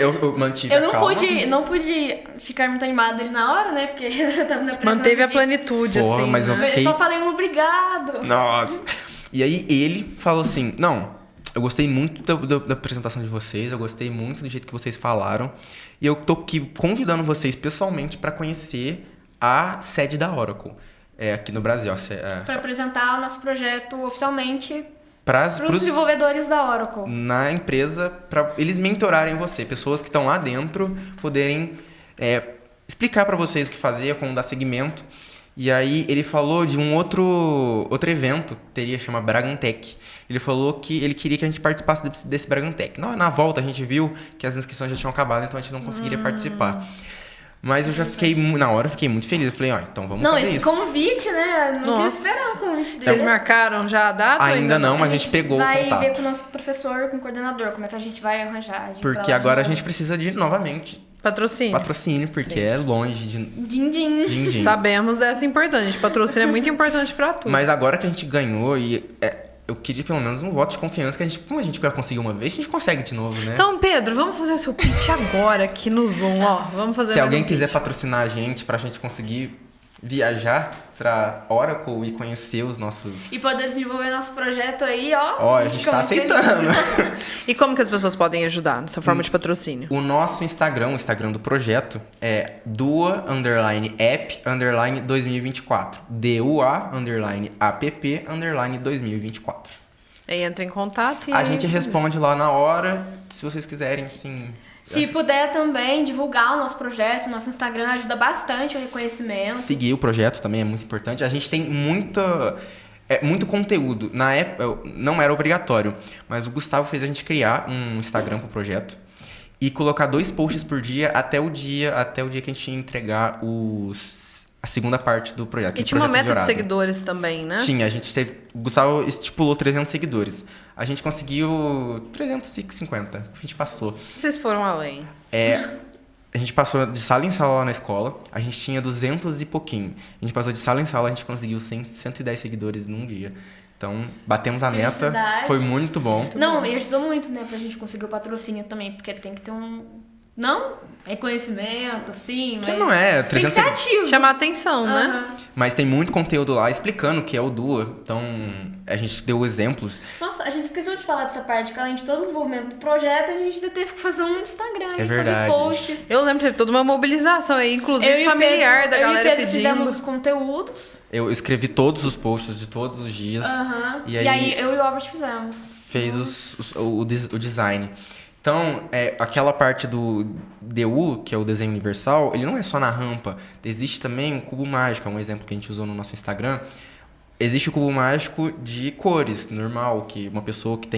eu mantive Eu a não calma. não pude ficar muito animada ali na hora, né? Porque eu tava na pressão Manteve a de- plenitude, Porra, assim, mas eu né? fiquei- Eu só falei um obrigado. Nossa. E aí ele falou assim, não, eu gostei muito da apresentação de vocês, eu gostei muito do jeito que vocês falaram. E eu tô aqui convidando vocês pessoalmente para conhecer a sede da Oracle, aqui no Brasil. Pra apresentar o nosso projeto oficialmente Pros pros desenvolvedores da Oracle. na empresa, para eles mentorarem você, pessoas que estão lá dentro poderem explicar para vocês o que fazer, como dar seguimento. E aí ele falou de um outro evento, chama Bragantec. Ele falou que ele queria que a gente participasse desse Bragantec. Na volta a gente viu que as inscrições já tinham acabado, então a gente não conseguiria participar. Mas eu já fiquei, na hora eu fiquei muito feliz. Eu falei, então vamos Não, fazer esse isso. convite, né? Não quis Nossa. esperar o convite dele. Vocês marcaram já a data? ou Ainda não, mas a gente pegou o vai contato. ver com o nosso professor, com o coordenador, como é que a gente vai arranjar. de ir pra Porque lá agora a de gente novo. precisa de, novamente, Patrocínio. patrocínio, porque Sim. é longe de Din-din. din-din. Sabemos dessa importância. Patrocínio é muito importante pra tudo. Mas agora que a gente ganhou, eu queria pelo menos um voto de confiança, que como a gente já conseguiu uma vez, a gente consegue de novo, né? Então, Pedro, vamos fazer o seu pitch agora aqui no Zoom, ó. Vamos fazer Se mais alguém um quiser pitch. patrocinar a gente, pra gente conseguir viajar pra Oracle e conhecer os nossos... E poder desenvolver nosso projeto aí, ó. Ó, a gente fica tá muito feliz. aceitando. E como que as pessoas podem ajudar nessa forma de patrocínio? O nosso Instagram, o Instagram do projeto, é dua_app_2024. DUA_app_2024. Aí entra em contato e... A gente responde lá na hora, se vocês quiserem, assim... Se puder também divulgar o nosso projeto, o nosso Instagram ajuda bastante o reconhecimento. Seguir o projeto também é muito importante. A gente tem muito conteúdo. Na época, não era obrigatório, mas o Gustavo fez a gente criar um Instagram pro projeto e colocar 2 posts por dia até o dia que a gente ia entregar a segunda parte do projeto. E o tinha uma projeto meta de melhorado. seguidores também, né? Tinha, a gente teve... O Gustavo estipulou 300 seguidores. A gente conseguiu 350. A gente passou. Vocês foram além. A gente passou de sala em sala lá na escola. A gente tinha 200 e pouquinho. A gente passou de sala em sala, a gente conseguiu 110 seguidores num dia. Então, batemos a meta. Felicidade. Foi muito bom. Não, e ajudou muito, né, pra gente conseguir o patrocínio também, porque tem que ter não reconhecimento, assim, Que mas... não é Tem que 300 ser ativo. Chamar atenção, né? Aham. Mas tem muito conteúdo lá explicando o que é o Dua. Então, a gente deu exemplos. Nossa, a gente esqueceu de falar dessa parte, que além de todo o desenvolvimento do projeto, a gente ainda teve que fazer um Instagram, É verdade. fazer posts. Eu lembro que teve toda uma mobilização aí, inclusive Eu e o familiar Pedro- da galera eu e o Pedro fizemos pedindo. os conteúdos. Eu escrevi todos os posts de todos os dias. Aham. E E aí- aí eu e o Albert fizemos. Fez o design. Então, aquela parte do DU, que é o desenho universal, ele não é só na rampa. Existe também o cubo mágico, é um exemplo que a gente usou no nosso Instagram. Existe o cubo mágico de cores, normal, que uma pessoa que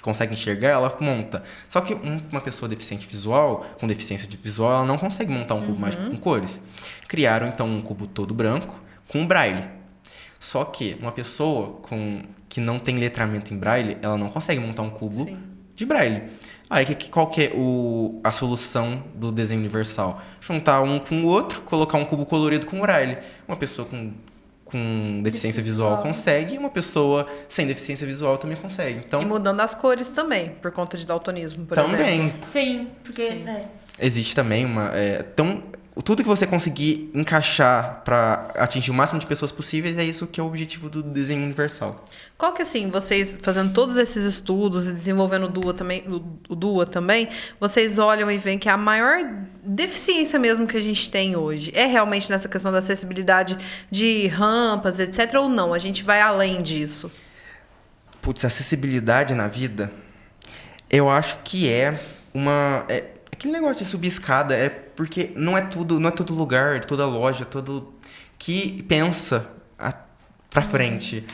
consegue enxergar, ela monta. Só que uma pessoa deficiente visual, com deficiência de visual, ela não consegue montar um cubo mágico com cores. Criaram, então, um cubo todo branco com braille. Só que uma pessoa que não tem letramento em braille, ela não consegue montar um cubo Sim. de braille. Aí, qual que é a solução do desenho universal? Juntar um com o outro, colocar um cubo colorido com braille. Uma pessoa com deficiência visual consegue, e uma pessoa sem deficiência visual também consegue. Então, E mudando as cores também, por conta de daltonismo, por exemplo. também Sim, porque... Sim. existe também tudo que você conseguir encaixar para atingir o máximo de pessoas possíveis, é isso que é o objetivo do desenho universal. Qual que, assim, vocês fazendo todos esses estudos e desenvolvendo o DUA também, vocês olham e veem que a maior deficiência mesmo que a gente tem hoje é realmente nessa questão da acessibilidade de rampas, etc., ou não? A gente vai além disso? Putz, acessibilidade na vida, eu acho que aquele negócio de subir escada, porque não é todo lugar, toda loja, todo que pensa pra frente.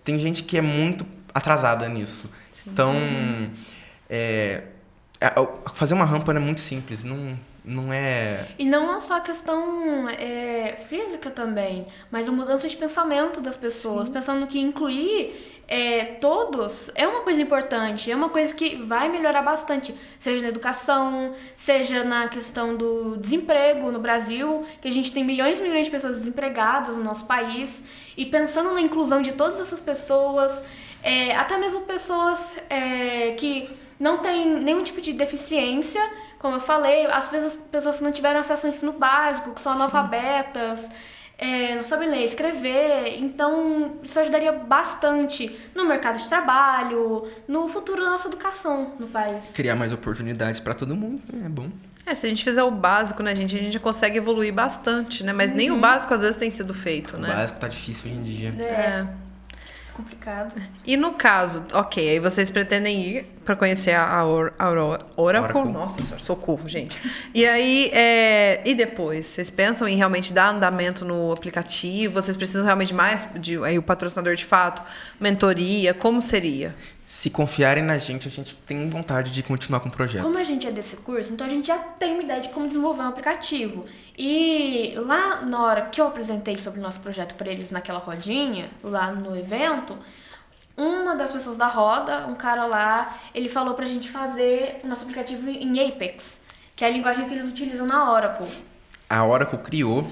Tem gente que é muito atrasada nisso. Então, fazer uma rampa é muito simples, não é... E não é só a questão física também, mas a mudança de pensamento das pessoas. Pensando que incluir todos é uma coisa importante, é uma coisa que vai melhorar bastante, seja na educação, seja na questão do desemprego no Brasil, que a gente tem milhões e milhões de pessoas desempregadas no nosso país, e pensando na inclusão de todas essas pessoas, até mesmo pessoas que não têm nenhum tipo de deficiência, como eu falei, às vezes pessoas que não tiveram acesso ao ensino básico, que são analfabetas, não sabem ler, escrever, então isso ajudaria bastante no mercado de trabalho, no futuro da nossa educação no país. Criar mais oportunidades para todo mundo, é bom. Se a gente fizer o básico, né, gente, a gente já consegue evoluir bastante, né? Mas nem o básico às vezes tem sido feito, né? O básico tá difícil hoje em dia. Complicado. E no caso, ok, aí vocês pretendem ir para conhecer a Oracle. Nossa senhora, socorro, gente. E aí, e depois? Vocês pensam em realmente dar andamento no aplicativo? Vocês precisam realmente mais aí o patrocinador de fato, mentoria? Como seria? Se confiarem na gente, a gente tem vontade de continuar com o projeto. Como a gente é desse curso, então a gente já tem uma ideia de como desenvolver um aplicativo. E lá na hora que eu apresentei sobre o nosso projeto para eles naquela rodinha, lá no evento, uma das pessoas da roda, um cara lá, ele falou pra gente fazer o nosso aplicativo em Apex, que é a linguagem que eles utilizam na Oracle. A Oracle criou,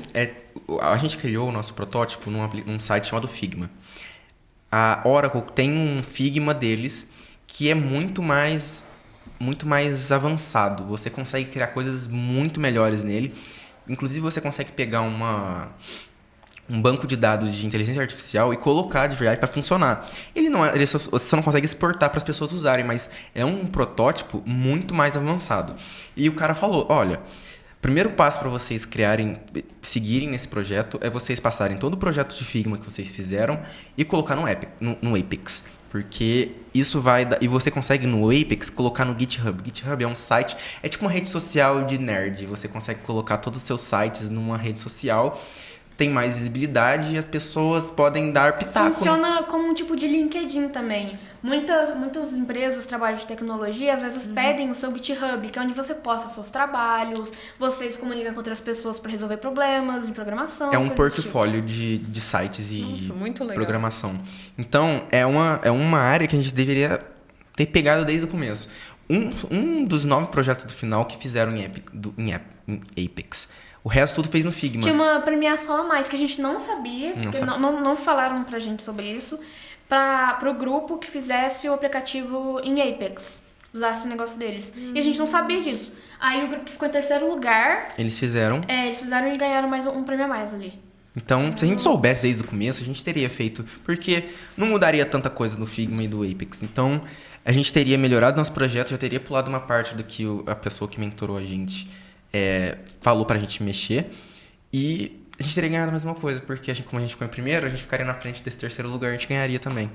a gente criou o nosso protótipo num site chamado Figma. A Oracle tem um Figma deles que é muito mais avançado. Você consegue criar coisas muito melhores nele. Inclusive, você consegue pegar um banco de dados de inteligência artificial e colocar de verdade para funcionar. Você só não consegue exportar para as pessoas usarem, mas é um protótipo muito mais avançado. E o cara falou, olha... O primeiro passo para vocês seguirem nesse projeto é vocês passarem todo o projeto de Figma que vocês fizeram e colocar no Apex. Porque isso vai dar... E você consegue no Apex colocar no GitHub. GitHub é um site, é tipo uma rede social de nerd. Você consegue colocar todos os seus sites numa rede social, tem mais visibilidade e as pessoas podem dar pitaco. Funciona como um tipo de LinkedIn também. Muitas empresas, trabalhos de tecnologia, às vezes pedem o seu GitHub, que é onde você posta seus trabalhos, você se comunica com outras pessoas para resolver problemas em programação. É um portfólio de sites e muito legal. Programação. Então, é uma área que a gente deveria ter pegado desde o começo. Um dos 9 projetos do final que fizeram em Apex. O resto tudo fez no Figma. Tinha uma premiação a mais que a gente não sabia, porque não falaram pra gente sobre isso, pro grupo que fizesse o aplicativo em Apex, usasse o negócio deles. E a gente não sabia disso. Aí o grupo que ficou em terceiro lugar... Eles fizeram e ganharam mais um prêmio a mais ali. Então, se a gente soubesse desde o começo, a gente teria feito. Porque não mudaria tanta coisa no Figma e do Apex. Então, a gente teria melhorado nosso projeto, já teria pulado uma parte do que a pessoa que mentorou a gente... falou pra gente mexer e a gente teria ganhado a mesma coisa, porque como a gente ficou em primeiro, a gente ficaria na frente desse terceiro lugar, a gente ganharia também.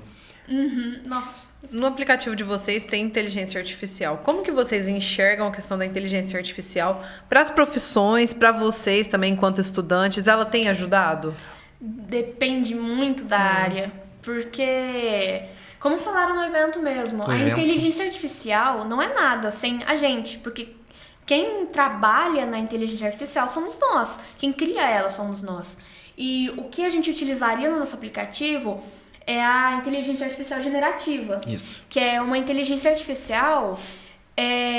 Nossa. No aplicativo de vocês tem inteligência artificial. Como que vocês enxergam a questão da inteligência artificial para as profissões, para vocês também enquanto estudantes? Ela tem ajudado? Depende muito da área, porque... Como falaram no evento mesmo, inteligência artificial não é nada sem a gente, porque quem trabalha na inteligência artificial somos nós. Quem cria ela somos nós. E o que a gente utilizaria no nosso aplicativo é a inteligência artificial generativa. Isso. Que é uma inteligência artificial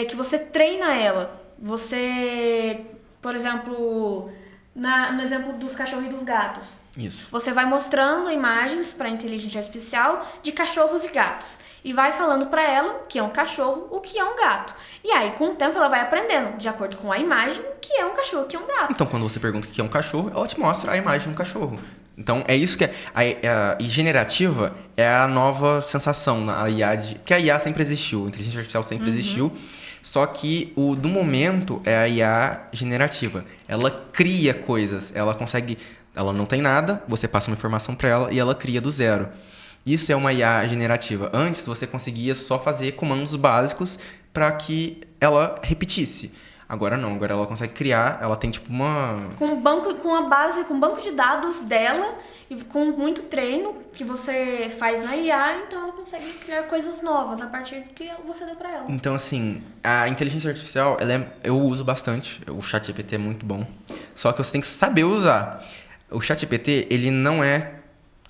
que você treina ela. Você, por exemplo, no exemplo dos cachorros e dos gatos. Isso. Você vai mostrando imagens para a inteligência artificial de cachorros e gatos. E vai falando para ela o que é um cachorro, o que é um gato. E aí, com o tempo, ela vai aprendendo, de acordo com a imagem, o que é um cachorro, o que é um gato. Então, quando você pergunta o que é um cachorro, ela te mostra a imagem de um cachorro. Então, é isso que e generativa é a nova sensação, a IA que a IA sempre existiu, a inteligência artificial sempre existiu, só que do momento é a IA generativa. Ela cria coisas, ela não tem nada, você passa uma informação para ela e ela cria do zero. Isso é uma IA generativa. Antes, você conseguia só fazer comandos básicos para que ela repetisse. Agora não, agora ela consegue criar, ela tem tipo uma... Com um banco de dados dela e com muito treino que você faz na IA, então ela consegue criar coisas novas a partir do que você deu pra ela. Então, assim, a inteligência artificial, eu uso bastante. O ChatGPT é muito bom. Só que você tem que saber usar. O ChatGPT, ele não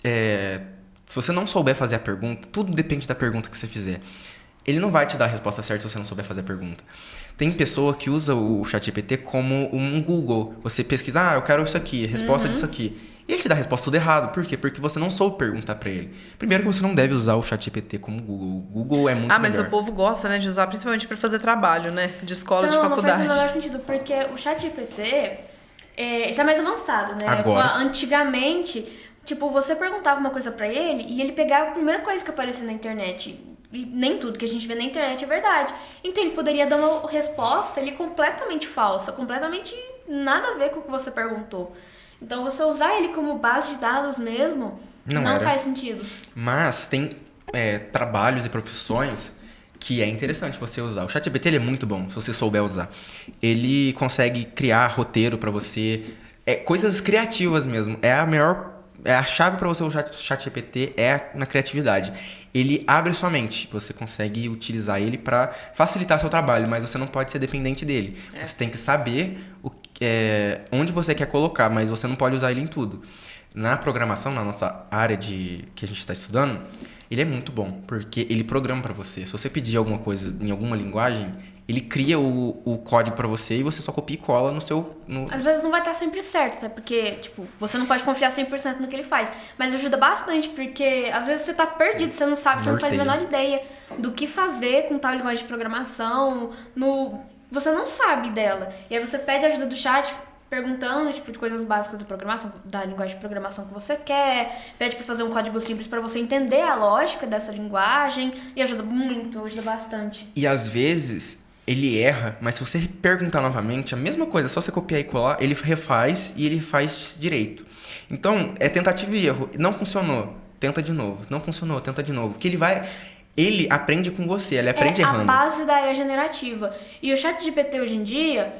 se você não souber fazer a pergunta, tudo depende da pergunta que você fizer. Ele não vai te dar a resposta certa se você não souber fazer a pergunta. Tem pessoa que usa o ChatGPT como um Google. Você pesquisa, eu quero isso aqui, resposta disso aqui. E ele te dá a resposta tudo errado. Por quê? Porque você não soube perguntar pra ele. Primeiro que você não deve usar o ChatGPT como Google. O Google é muito melhor. Mas o povo gosta, né, de usar principalmente pra fazer trabalho, né? De escola, de faculdade. Não faz o menor sentido, porque o ChatGPT, ele tá mais avançado, né? Agora. Antigamente, tipo, você perguntava uma coisa pra ele e ele pegava a primeira coisa que aparecia na internet. E nem tudo que a gente vê na internet é verdade. Então ele poderia dar uma resposta completamente falsa, completamente nada a ver com o que você perguntou. Então você usar ele como base de dados mesmo não faz sentido. Mas tem trabalhos e profissões que é interessante você usar. O ChatGPT ele é muito bom, se você souber usar. Ele consegue criar roteiro pra você, coisas criativas mesmo. A chave para você usar o ChatGPT na criatividade. Ele abre sua mente. Você consegue utilizar ele para facilitar seu trabalho, mas você não pode ser dependente dele. Você tem que saber onde você quer colocar, mas você não pode usar ele em tudo. Na programação, na nossa área que a gente está estudando, ele é muito bom, porque ele programa para você. Se você pedir alguma coisa em alguma linguagem, ele cria o código pra você e você só copia e cola no seu... Às vezes não vai estar sempre certo, né? Porque, tipo, você não pode confiar 100% no que ele faz. Mas ajuda bastante, porque às vezes você tá perdido, você não sabe, você não faz a menor ideia do que fazer com tal linguagem de programação. Você não sabe dela. E aí você pede a ajuda do chat perguntando, tipo, de coisas básicas da programação, da linguagem de programação que você quer, pede pra fazer um código simples pra você entender a lógica dessa linguagem, e ajuda muito, ajuda bastante. E às vezes ele erra, mas se você perguntar novamente, a mesma coisa, só você copiar e colar, ele refaz e ele faz direito. Então, é tentativa e erro. Não funcionou, tenta de novo. Não funcionou, tenta de novo. Que ele aprende com você, ele aprende errando. É a base da IA generativa. E o ChatGPT hoje em dia,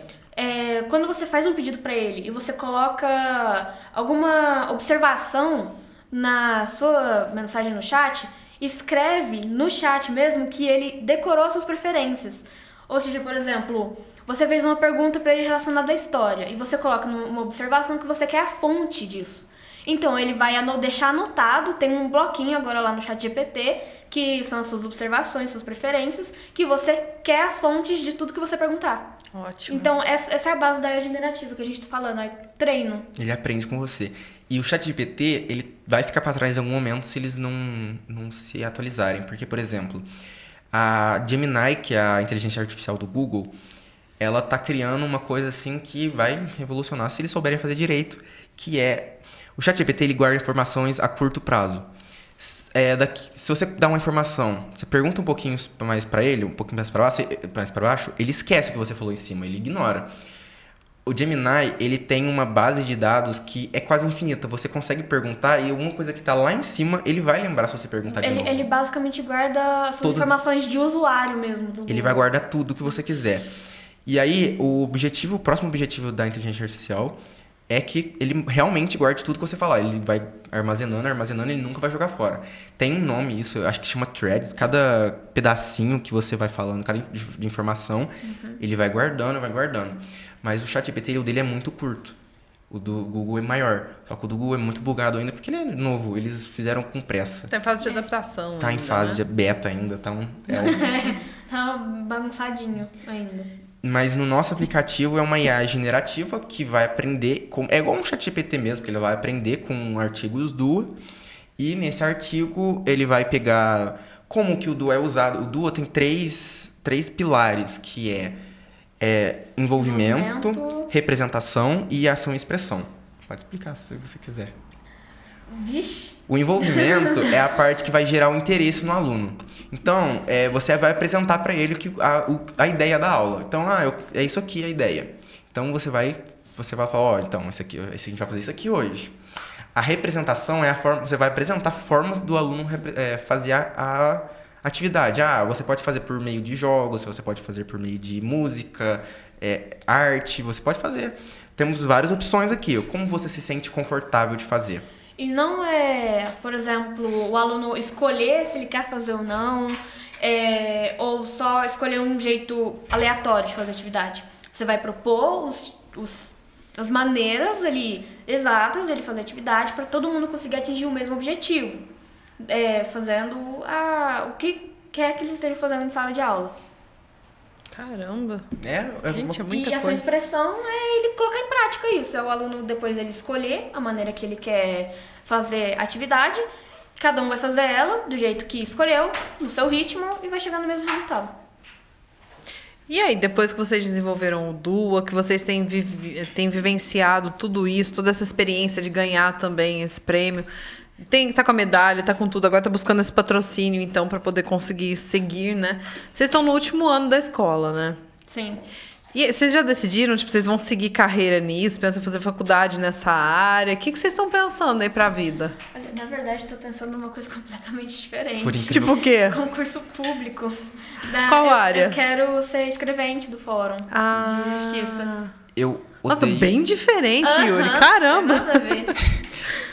quando você faz um pedido para ele e você coloca alguma observação na sua mensagem no chat, escreve no chat mesmo que ele decorou suas preferências. Ou seja, por exemplo, você fez uma pergunta para ele relacionada à história e você coloca uma observação que você quer a fonte disso. Então, ele vai deixar anotado, tem um bloquinho agora lá no ChatGPT, que são as suas observações, suas preferências, que você quer as fontes de tudo que você perguntar. Ótimo. Então, essa é a base da IA generativa que a gente tá falando, é treino. Ele aprende com você. E o ChatGPT, ele vai ficar para trás em algum momento se eles não se atualizarem. Porque, por exemplo, a Gemini, que é a inteligência artificial do Google, ela tá criando uma coisa assim que vai revolucionar se eles souberem fazer direito, que é... O ChatGPT, ele guarda informações a curto prazo. Se você dá uma informação, você pergunta um pouquinho mais para ele, um pouquinho mais para baixo, ele esquece o que você falou em cima, ele ignora. O Gemini, ele tem uma base de dados que é quase infinita. Você consegue perguntar e alguma coisa que está lá em cima, ele vai lembrar se você perguntar de novo. Ele basicamente guarda suas informações de usuário mesmo. Ele vai guardar tudo que você quiser. E aí, o próximo objetivo da inteligência artificial é que ele realmente guarde tudo que você falar. Ele vai armazenando, ele nunca vai jogar fora. Tem um nome isso, eu acho que chama threads. Cada pedacinho que você vai falando, cada de informação, ele vai guardando. Mas o ChatGPT, o dele é muito curto. O do Google é maior. Só que o do Google é muito bugado ainda, porque ele é novo. Eles fizeram com pressa. Tá em fase de adaptação. Tá ainda, em fase né? de beta ainda. Tá bagunçadinho ainda. Mas no nosso aplicativo é uma IA generativa que vai aprender... É igual um ChatGPT mesmo, que ele vai aprender com artigos Duo. E nesse artigo ele vai pegar como que o Duo é usado. O Duo tem três pilares, que é envolvimento, representação e ação e expressão. Pode explicar se você quiser. Vixe. O envolvimento é a parte que vai gerar o interesse no aluno. Então, você vai apresentar para ele a ideia da aula. Então, é isso aqui a ideia. Então, você vai falar, então, a gente vai fazer isso aqui hoje. A representação é a forma, você vai apresentar formas do aluno fazer a atividade. Ah, você pode fazer por meio de jogos, você pode fazer por meio de música, arte, você pode fazer. Temos várias opções aqui. Como você se sente confortável de fazer? E não é, por exemplo, o aluno escolher se ele quer fazer ou não, ou só escolher um jeito aleatório de fazer atividade. Você vai propor as maneiras exatas de ele fazer atividade para todo mundo conseguir atingir o mesmo objetivo, fazendo o que quer que eles estejam fazendo em sala de aula. Caramba. E Gente, é muita coisa. essa expressão é ele colocar em prática isso. É o aluno depois dele escolher a maneira que ele quer fazer a atividade. Cada um vai fazer ela do jeito que escolheu, no seu ritmo, e vai chegar no mesmo resultado. E aí, depois que vocês desenvolveram o Dua, que vocês têm vivenciado tudo isso, toda essa experiência de ganhar também esse prêmio, tá com a medalha, tá com tudo, agora tá buscando esse patrocínio, então, para poder conseguir seguir, né? Vocês estão no último ano da escola, né? Sim. E vocês já decidiram, tipo, vocês vão seguir carreira nisso, pensam em fazer faculdade nessa área? O que vocês estão pensando aí pra vida? Olha, na verdade, estou pensando numa coisa completamente diferente. Por incrível- Tipo o quê? Concurso público. Qual área? Eu quero ser escrevente do Fórum de Justiça. Eu odeio... Nossa, bem diferente, Yuri. Aham, Caramba! tem nada a ver.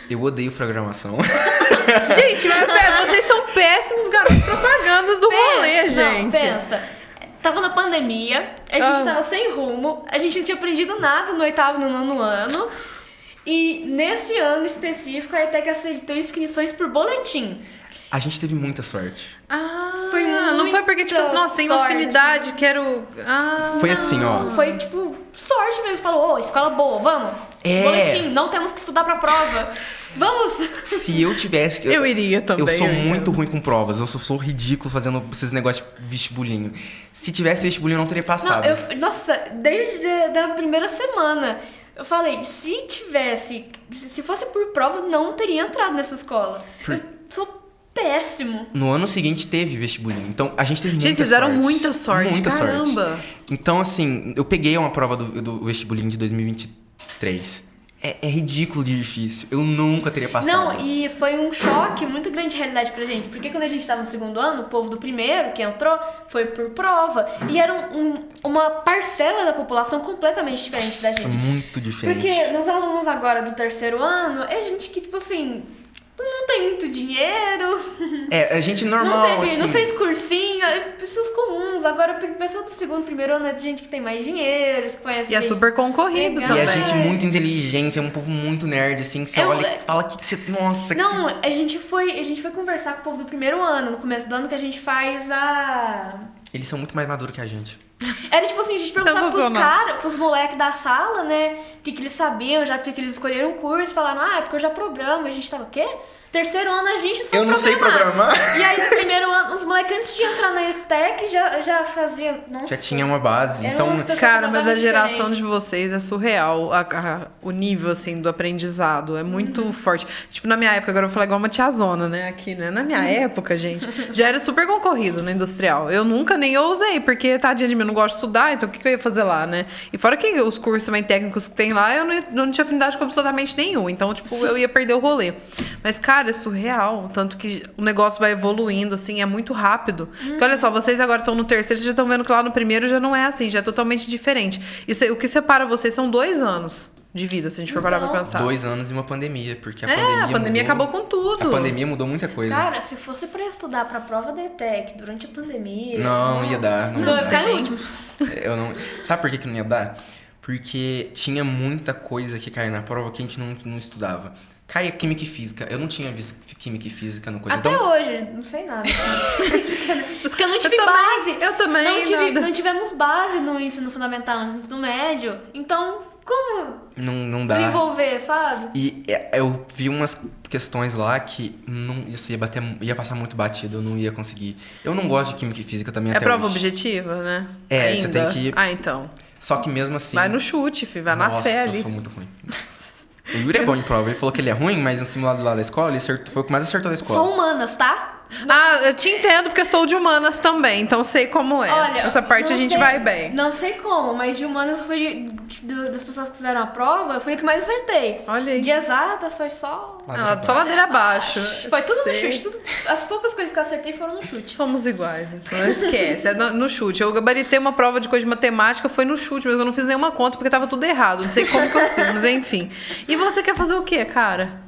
Eu odeio programação. Gente, mas vocês são péssimos garotos propagandas do rolê, gente. Pensa. Tava na pandemia, a gente tava sem rumo, a gente não tinha aprendido nada no 8º e no 9º ano. E nesse ano específico, a ETEC aceitou inscrições por boletim. A gente teve muita sorte. Foi não foi porque, tipo assim, nossa, tenho sorte. afinidade, quero... Foi assim, ó. Foi, tipo, sorte mesmo. Falou, escola boa, vamos. Boletim, não temos que estudar pra prova. Vamos. Se eu tivesse... Eu iria também. Eu sou eu muito entendo. ruim com provas. Eu sou ridículo fazendo esses negócios de vestibulinho. Se tivesse vestibulinho, eu não teria passado. Nossa, desde a primeira semana, eu falei, se fosse por prova, não teria entrado nessa escola. Eu sou péssimo. No ano seguinte teve vestibulinho. Então, a gente teve muita Gente, sorte. vocês deram muita sorte. Muita Caramba. sorte. Então, assim, eu peguei uma prova do vestibulinho de 2023. É ridículo de difícil. Eu nunca teria passado. Não, e foi um choque muito grande de realidade pra gente. Porque quando a gente tava no segundo ano, o povo do primeiro, que entrou, foi por prova. E era uma parcela da população completamente diferente da gente. Muito diferente. Porque nos alunos agora do terceiro ano, é gente que, tipo assim, não tem muito dinheiro. A gente normal, assim... Não fez cursinho, pessoas comuns. Agora, a pessoa do segundo, primeiro ano é de gente que tem mais dinheiro, que conhece E é gente super concorrido legal. E a também. gente muito inteligente, é um povo muito nerd, assim, que você olha e fala que você... Nossa, Não, a gente foi conversar com o povo do primeiro ano, no começo do ano, que a gente faz Eles são muito mais maduros que a gente. Era tipo assim, a gente perguntava pros Sensacional. caras, pros moleques da sala, né? O que eles sabiam, já porque que eles escolheram o curso, falaram, é porque eu já programo. A gente tava, o quê? Terceiro ano a gente não sabe Eu não sei programar. E aí no primeiro ano, os moleques antes de entrar na ETEC já faziam. Nossa, Já tinha uma base. Eram Então, umas pessoas Cara, mas a completamente geração diferentes. de vocês é surreal. O nível, assim, do aprendizado é muito forte. Tipo, na minha época, agora eu vou falar igual uma tiazona, né? Aqui, né? Na minha época, gente, já era super concorrido no industrial. Eu nunca nem ousei, porque, tadinha de mim, eu não gosto de estudar, então o que eu ia fazer lá, né? E fora que os cursos também técnicos que tem lá, eu não tinha afinidade com absolutamente nenhum. Então, tipo, eu ia perder o rolê. Mas, cara, é surreal. Tanto que o negócio vai evoluindo, assim, é muito rápido. Porque, olha só, vocês agora estão no terceiro, vocês já estão vendo que lá no primeiro já não é assim, já é totalmente diferente. O que separa vocês são 2 anos de vida, se a gente for parar pra pensar. 2 anos e uma pandemia, porque a a pandemia mudou, acabou com tudo. A pandemia mudou muita coisa. Cara, se fosse pra estudar pra prova da ETEC durante a pandemia. Não ia dar. Não, ia ficar em também. último. Eu não... Sabe por que não ia dar? Porque tinha muita coisa que caía na prova que a gente não estudava. Caia química e física. Eu não tinha visto química e física no coisa. Até Então, hoje, não sei nada. Porque eu não tive também, base. eu também, nada. Não tivemos base no ensino fundamental, no ensino médio. Então, como não dá. desenvolver, sabe? E eu vi umas questões lá que ia passar muito batido, eu não ia conseguir. Eu não gosto de química e física também É até prova hoje. objetiva, né? É, você tem que- Ah, então. Só que mesmo assim... Vai no chute, filho. Vai na Nossa, fé eu ali. sou muito ruim. O Yuri é bom em prova. Ele falou que ele é ruim, mas no simulado lá da escola, ele foi o que mais acertou da escola. São humanas, tá? Ah, eu te entendo porque eu sou de humanas também, então sei como é. Olha, essa parte a não gente sei- vai bem. Não sei como, mas de humanas foi das pessoas que fizeram a prova, foi a que mais acertei. Olha aí. De exatas foi só. Só ladeira abaixo. Foi tudo no Sei. chute. As poucas coisas que eu acertei foram no chute. Somos iguais, então não esquece. É no chute. Eu gabaritei uma prova de coisa de matemática, foi no chute, mas eu não fiz nenhuma conta porque tava tudo errado. Não sei como que eu fiz, mas enfim. E você quer fazer o quê, cara?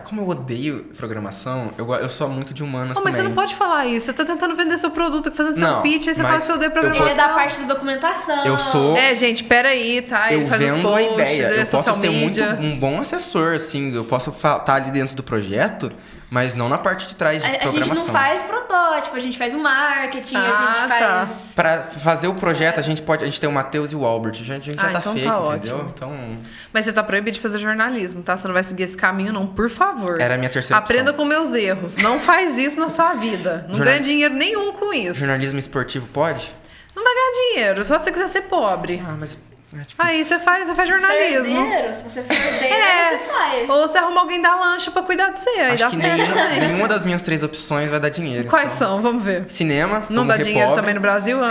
Como eu odeio programação, eu sou muito de humanas Oh, mas também. você não pode falar isso. Você tá tentando vender seu produto, fazendo seu Não, pitch, aí você mas fala que você odeia eu programação. Ele é da parte da documentação. Eu sou... É, gente, peraí, tá? Ele Eu faz os vendo a posts, ideia. ele é Eu posso social ser muito media. um bom assessor, assim. Eu posso estar ali dentro do projeto, mas não na parte de trás de A gente programação. não faz protótipo, a gente faz o marketing, a Ah, gente tá. faz. Pra fazer o projeto, a gente tem o Matheus e o Albert. A gente já tá então feito, tá entendeu? ótimo. Então, Mas você tá proibido de fazer jornalismo, tá? Você não vai seguir esse caminho, não, por favor. era a minha terceira Aprenda opção. com meus erros. Não faz isso na sua vida. Não ganha dinheiro nenhum com isso. Jornalismo esportivo pode? Não vai ganhar dinheiro, só se você quiser ser pobre. Mas é difícil. Aí você faz jornalismo. Herdeiro, se você for herdeiro, É. você faz. Ou você arruma alguém da lancha pra cuidar de você. Aí Acho dá que certo também. nenhuma das minhas 3 opções vai dar dinheiro. Quais então. são? Vamos ver. Cinema. Não como dá dinheiro pobre. também no Brasil? Ah,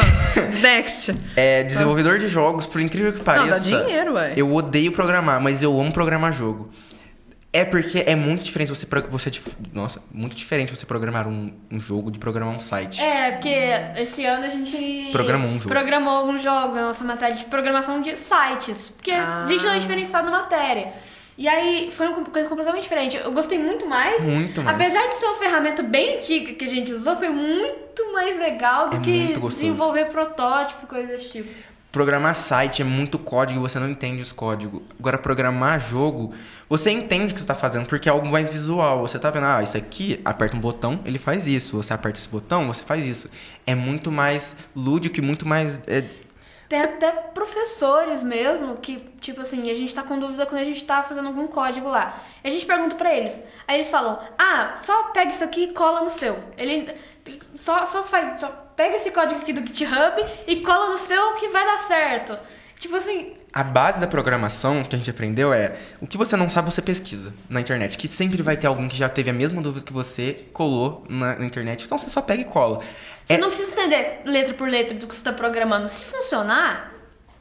next. É desenvolvedor de jogos, por incrível que pareça. Não, dá dinheiro, ué. Eu odeio programar, mas eu amo programar jogo. É porque é muito diferente nossa, muito diferente você programar um jogo de programar um site. É, porque esse ano a gente Programou um jogo. programou alguns jogos, a nossa matéria de programação de sites. Porque a gente não é diferenciado na matéria. E aí foi uma coisa completamente diferente. Eu gostei muito mais. Muito mais. Apesar de ser uma ferramenta bem antiga que a gente usou, foi muito mais legal do É que muito gostoso. desenvolver protótipo, coisas desse tipo. Programar site é muito código e você não entende os códigos. Agora, programar jogo, você entende o que você está fazendo, porque é algo mais visual. Você tá vendo, isso aqui, aperta um botão, ele faz isso. Você aperta esse botão, você faz isso. É muito mais lúdico e muito mais... Tem até professores mesmo que, tipo assim, a gente tá com dúvida quando a gente tá fazendo algum código lá. A gente pergunta pra eles. Aí eles falam, só pega isso aqui e cola no seu. Ele só pega esse código aqui do GitHub e cola no seu que vai dar certo. Tipo assim... A base da programação que a gente aprendeu é o que você não sabe, você pesquisa na internet. Que sempre vai ter alguém que já teve a mesma dúvida que você colou na internet. Então você só pega e cola. Você não precisa entender letra por letra do que você tá programando. Se funcionar,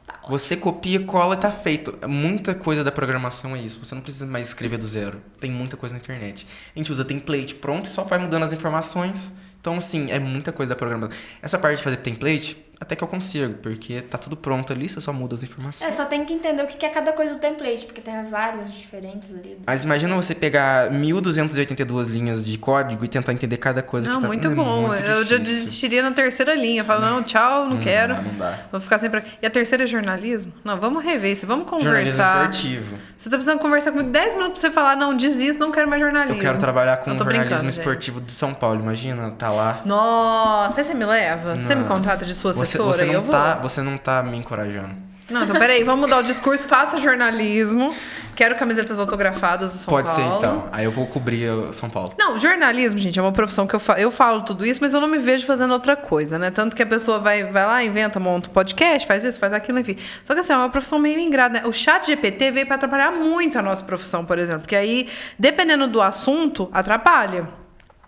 tá ótimo. Você copia, cola e tá feito. Muita coisa da programação é isso. Você não precisa mais escrever do zero. Tem muita coisa na internet. A gente usa template pronto e só vai mudando as informações. Então, assim, é muita coisa da programação. Essa parte de fazer template, até que eu consigo, porque tá tudo pronto ali, você só muda as informações. Só tem que entender o que é cada coisa do template, porque tem as áreas diferentes ali. Mas imagina você pegar 1.282 linhas de código e tentar entender cada coisa Não, que tá... muito é bom. muito Eu já difícil. desistiria na terceira linha. Falo, não, tchau, não quero. Não dá. Vou ficar sempre aqui. E a terceira é jornalismo? Não, vamos rever isso. Vamos Jornalismo conversar. esportivo. Você tá precisando conversar comigo 10 minutos pra você falar, não, desisto, não quero mais jornalismo. Eu quero trabalhar com Eu o tô jornalismo brincando, gente. esportivo de São Paulo. Imagina, tá lá. Nossa, aí você me leva? Você me Não. contrata de sua assessora Você e não eu vou. Você não tá me encorajando. Não, então peraí, vamos mudar o discurso, faça jornalismo. Quero camisetas autografadas do São Pode Paulo. ser, então. Aí eu vou cobrir o São Paulo. Não, jornalismo, gente, é uma profissão que eu falo tudo isso, mas eu não me vejo fazendo outra coisa, né? Tanto que a pessoa vai lá, inventa, monta um podcast, faz isso, faz aquilo, enfim. Só que assim, é uma profissão meio ingrata, né? O chat GPT veio para atrapalhar muito a nossa profissão, por exemplo, porque aí, dependendo do assunto, atrapalha.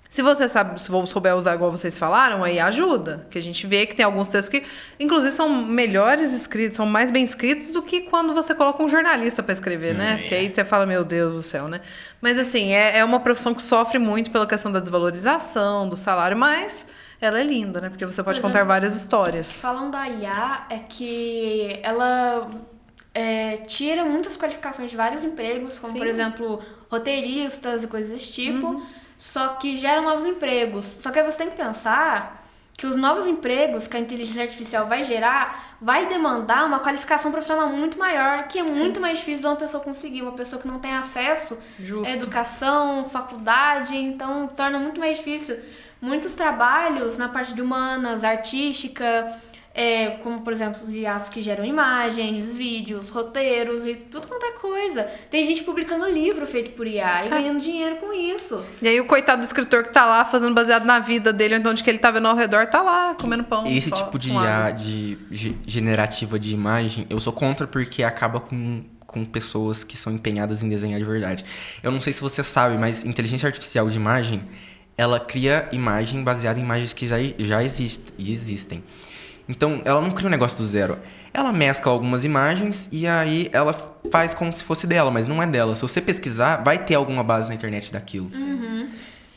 Se você souber usar igual vocês falaram, aí ajuda. Que a gente vê que tem alguns textos que, inclusive, são melhores escritos, são mais bem escritos do que quando você coloca um jornalista para escrever, né? Porque aí você fala, meu Deus do céu, né? Mas, assim, é uma profissão que sofre muito pela questão da desvalorização, do salário, mas ela é linda, né? Porque você pode contar várias histórias. Falando da IA, é que ela tira muitas qualificações de vários empregos, como, Sim. por exemplo, roteiristas e coisas desse tipo, só que gera novos empregos. Só que aí você tem que pensar que os novos empregos que a inteligência artificial vai gerar vai demandar uma qualificação profissional muito maior, que é muito mais difícil de uma pessoa conseguir. Uma pessoa que não tem acesso Justo. à educação, faculdade, então torna muito mais difícil. Muitos trabalhos na parte de humanas, artística, como, por exemplo, os IAs que geram imagens, vídeos, roteiros e tudo quanto é coisa. Tem gente publicando livro feito por IA e ganhando dinheiro com isso. E aí o coitado do escritor que tá lá fazendo baseado na vida dele, ou então de que ele tá vendo ao redor, tá lá comendo pão. Esse só tipo de com IA água. generativa de imagem, eu sou contra porque acaba com pessoas que são empenhadas em desenhar de verdade. Eu não sei se você sabe, mas inteligência artificial de imagem ela cria imagem baseada em imagens que já existem. Então, ela não cria um negócio do zero. Ela mescla algumas imagens e aí ela faz como se fosse dela, mas não é dela. Se você pesquisar, vai ter alguma base na internet daquilo.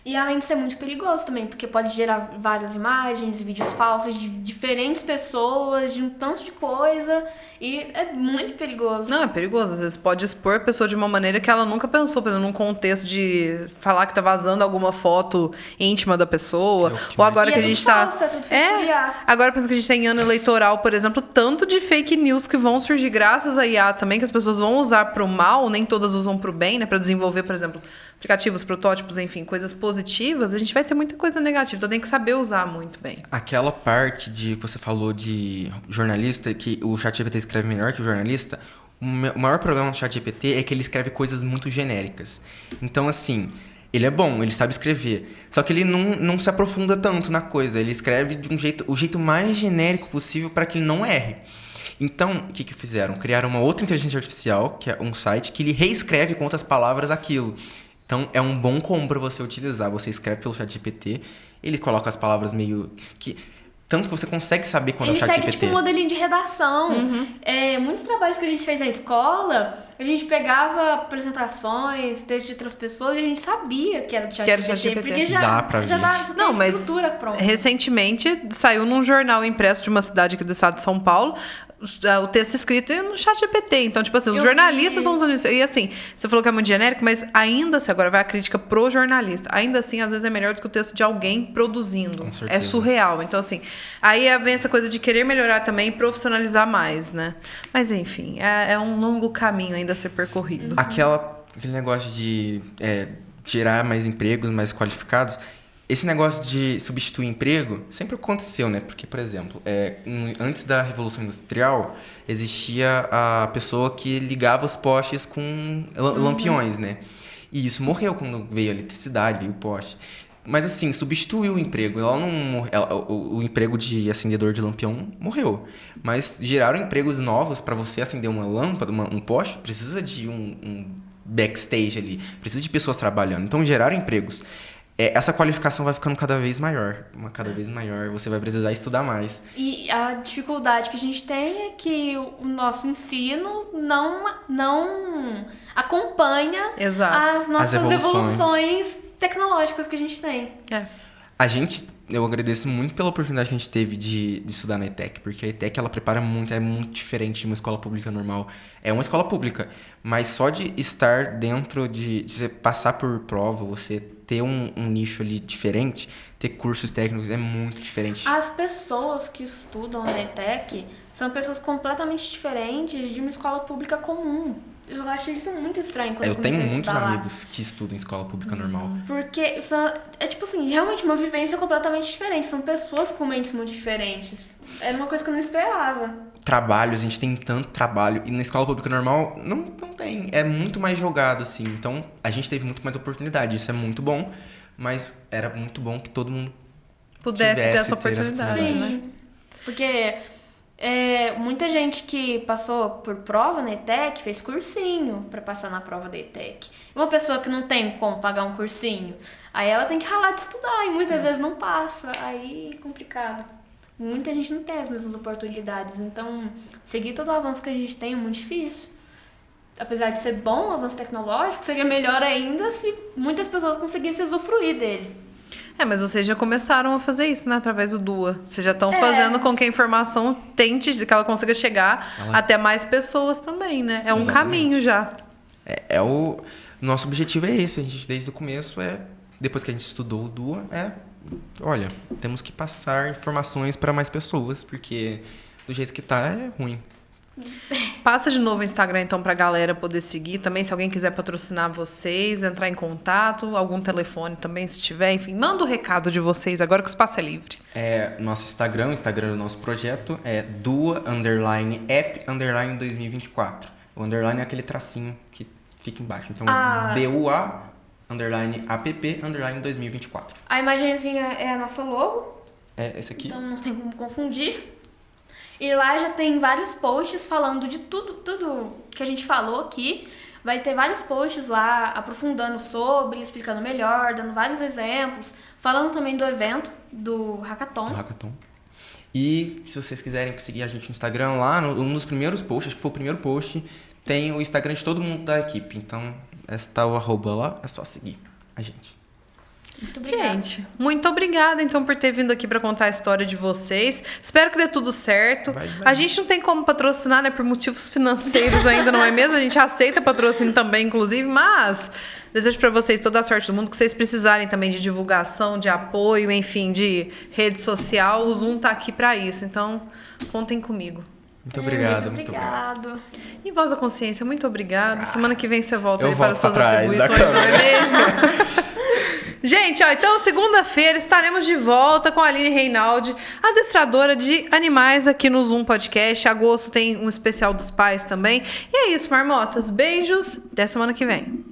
E além de ser muito perigoso também, porque pode gerar várias imagens, vídeos falsos de diferentes pessoas, de um tanto de coisa, e é muito perigoso. Não, é perigoso. Às vezes pode expor a pessoa de uma maneira que ela nunca pensou, por exemplo, num contexto de falar que tá vazando alguma foto íntima da pessoa. Ou agora E que é a gente tudo tá. falso, é tudo feito por IA. Agora penso que a gente tem ano eleitoral, por exemplo, tanto de fake news que vão surgir graças à IA também, que as pessoas vão usar pro mal, nem todas usam pro bem, né? Pra desenvolver, por exemplo, aplicativos, protótipos, enfim, coisas positivas, a gente vai ter muita coisa negativa. Então tem que saber usar muito bem. Aquela parte de que você falou de jornalista, que o ChatGPT escreve melhor que o jornalista, o maior problema do ChatGPT é que ele escreve coisas muito genéricas. Então, assim, ele é bom, ele sabe escrever. Só que ele não se aprofunda tanto na coisa. Ele escreve de o jeito mais genérico possível para que ele não erre. Então, o que fizeram? Criaram uma outra inteligência artificial, que é um site, que ele reescreve com outras palavras aquilo. Então, é um bom como para você utilizar. Você escreve pelo ChatGPT, ele coloca as palavras meio que... Tanto que você consegue saber quando Ele é o ChatGPT. segue tipo um modelinho de redação. Muitos trabalhos que a gente fez na escola, a gente pegava apresentações, textos de outras pessoas e a gente sabia que era do Que era do ChatGPT, ChatGPT. porque já Dá pra ver. tem Não, a mas estrutura pronta. recentemente saiu num jornal impresso de uma cidade aqui do estado de São Paulo, o texto escrito no ChatGPT. Então, tipo assim, os Eu jornalistas vi. estão usando isso. E assim, você falou que é muito genérico, mas ainda assim, agora vai a crítica pro jornalista. Ainda assim, às vezes é melhor do que o texto de alguém produzindo. Com certeza. É surreal. Então, assim, aí vem essa coisa de querer melhorar também e profissionalizar mais, né? Mas, enfim, é um longo caminho ainda a ser percorrido. Aquele negócio de gerar mais empregos, mais qualificados, esse negócio de substituir emprego sempre aconteceu, né? Porque, por exemplo, antes da Revolução Industrial, existia a pessoa que ligava os postes com lampiões, né? E isso morreu quando veio a eletricidade, veio o poste. Mas, assim, substituiu o emprego. O emprego de acendedor de lampião morreu. Mas geraram empregos novos para você acender uma lâmpada, um poste. Precisa de um backstage ali. Precisa de pessoas trabalhando. Então, geraram empregos. Essa qualificação vai ficando cada vez maior. Cada vez maior. Você vai precisar estudar mais. E a dificuldade que a gente tem é que o nosso ensino não acompanha Exato. as nossas evoluções. evoluções tecnológicas que a gente tem. Eu agradeço muito pela oportunidade que a gente teve de estudar na ETEC, porque a ETEC ela prepara muito, é muito diferente de uma escola pública normal. É uma escola pública, mas só de estar dentro de você passar por prova, você ter um nicho ali diferente, ter cursos técnicos é muito diferente. As pessoas que estudam na ETEC são pessoas completamente diferentes de uma escola pública comum. Eu acho isso muito estranho quando Eu tenho comecei a muitos estudar lá. amigos que estudam em escola pública normal. Porque é tipo assim, realmente uma vivência completamente diferente. São pessoas com mentes muito diferentes. Era uma coisa que eu não esperava. Trabalho, a gente tem tanto trabalho. E na escola pública normal, não tem. É muito mais jogado, assim. Então, a gente teve muito mais oportunidade. Isso é muito bom. Mas era muito bom que todo mundo Pudesse ter essa ter oportunidade, né? Porque muita gente que passou por prova na ETEC fez cursinho pra passar na prova da ETEC. Uma pessoa que não tem como pagar um cursinho, aí ela tem que ralar de estudar e muitas vezes não passa. Aí é complicado. Muita gente não tem as mesmas oportunidades. Então, seguir todo o avanço que a gente tem é muito difícil. Apesar de ser bom o avanço tecnológico, seria melhor ainda se muitas pessoas conseguissem usufruir dele. Mas vocês já começaram a fazer isso, né? Através do DUA. Vocês já estão fazendo com que a informação tente, que ela consiga chegar até mais pessoas também, né? É um Exatamente. caminho já. O nosso objetivo é esse. A gente, desde o começo, depois que a gente estudou o DUA, olha, temos que passar informações para mais pessoas, porque do jeito que tá, é ruim. Passa de novo o Instagram, então, pra galera poder seguir também. Se alguém quiser patrocinar vocês, entrar em contato, algum telefone também, se tiver. Enfim, manda o recado de vocês agora que o espaço é livre. Nosso Instagram, o Instagram do nosso projeto é DUA_app_2024. O underline é aquele tracinho que fica embaixo. Então, DUA_app_2024. A imagenzinha é a nossa logo, É esse aqui. então não tem como confundir. E lá já tem vários posts falando de tudo que a gente falou aqui. Vai ter vários posts lá aprofundando sobre, explicando melhor, dando vários exemplos, falando também do evento, do Hackathon. E se vocês quiserem seguir a gente no Instagram, lá, um dos primeiros posts, acho que foi o primeiro post, tem o Instagram de todo mundo da equipe. Então, está o @ lá, é só seguir a gente. Muito obrigada. Gente, muito obrigada, então, por ter vindo aqui para contar a história de vocês. Espero que dê tudo certo. Vai. A gente não tem como patrocinar, né, por motivos financeiros ainda, não é mesmo? A gente aceita patrocínio também, inclusive, mas desejo para vocês toda a sorte do mundo, que vocês precisarem também de divulgação, de apoio, enfim, de rede social. O Zoom tá aqui para isso, então contem comigo. Muito obrigado, Muito obrigado. E Voz da Consciência, muito obrigada. Semana que vem você volta eu aí para volto suas pra trás da atribuições, não é câmera. mesmo? Gente, ó, então segunda-feira estaremos de volta com a Aline Reinaldi, adestradora de animais aqui no Zoom Podcast. Agosto tem um especial dos pais também. E é isso, marmotas. Beijos. Até semana que vem.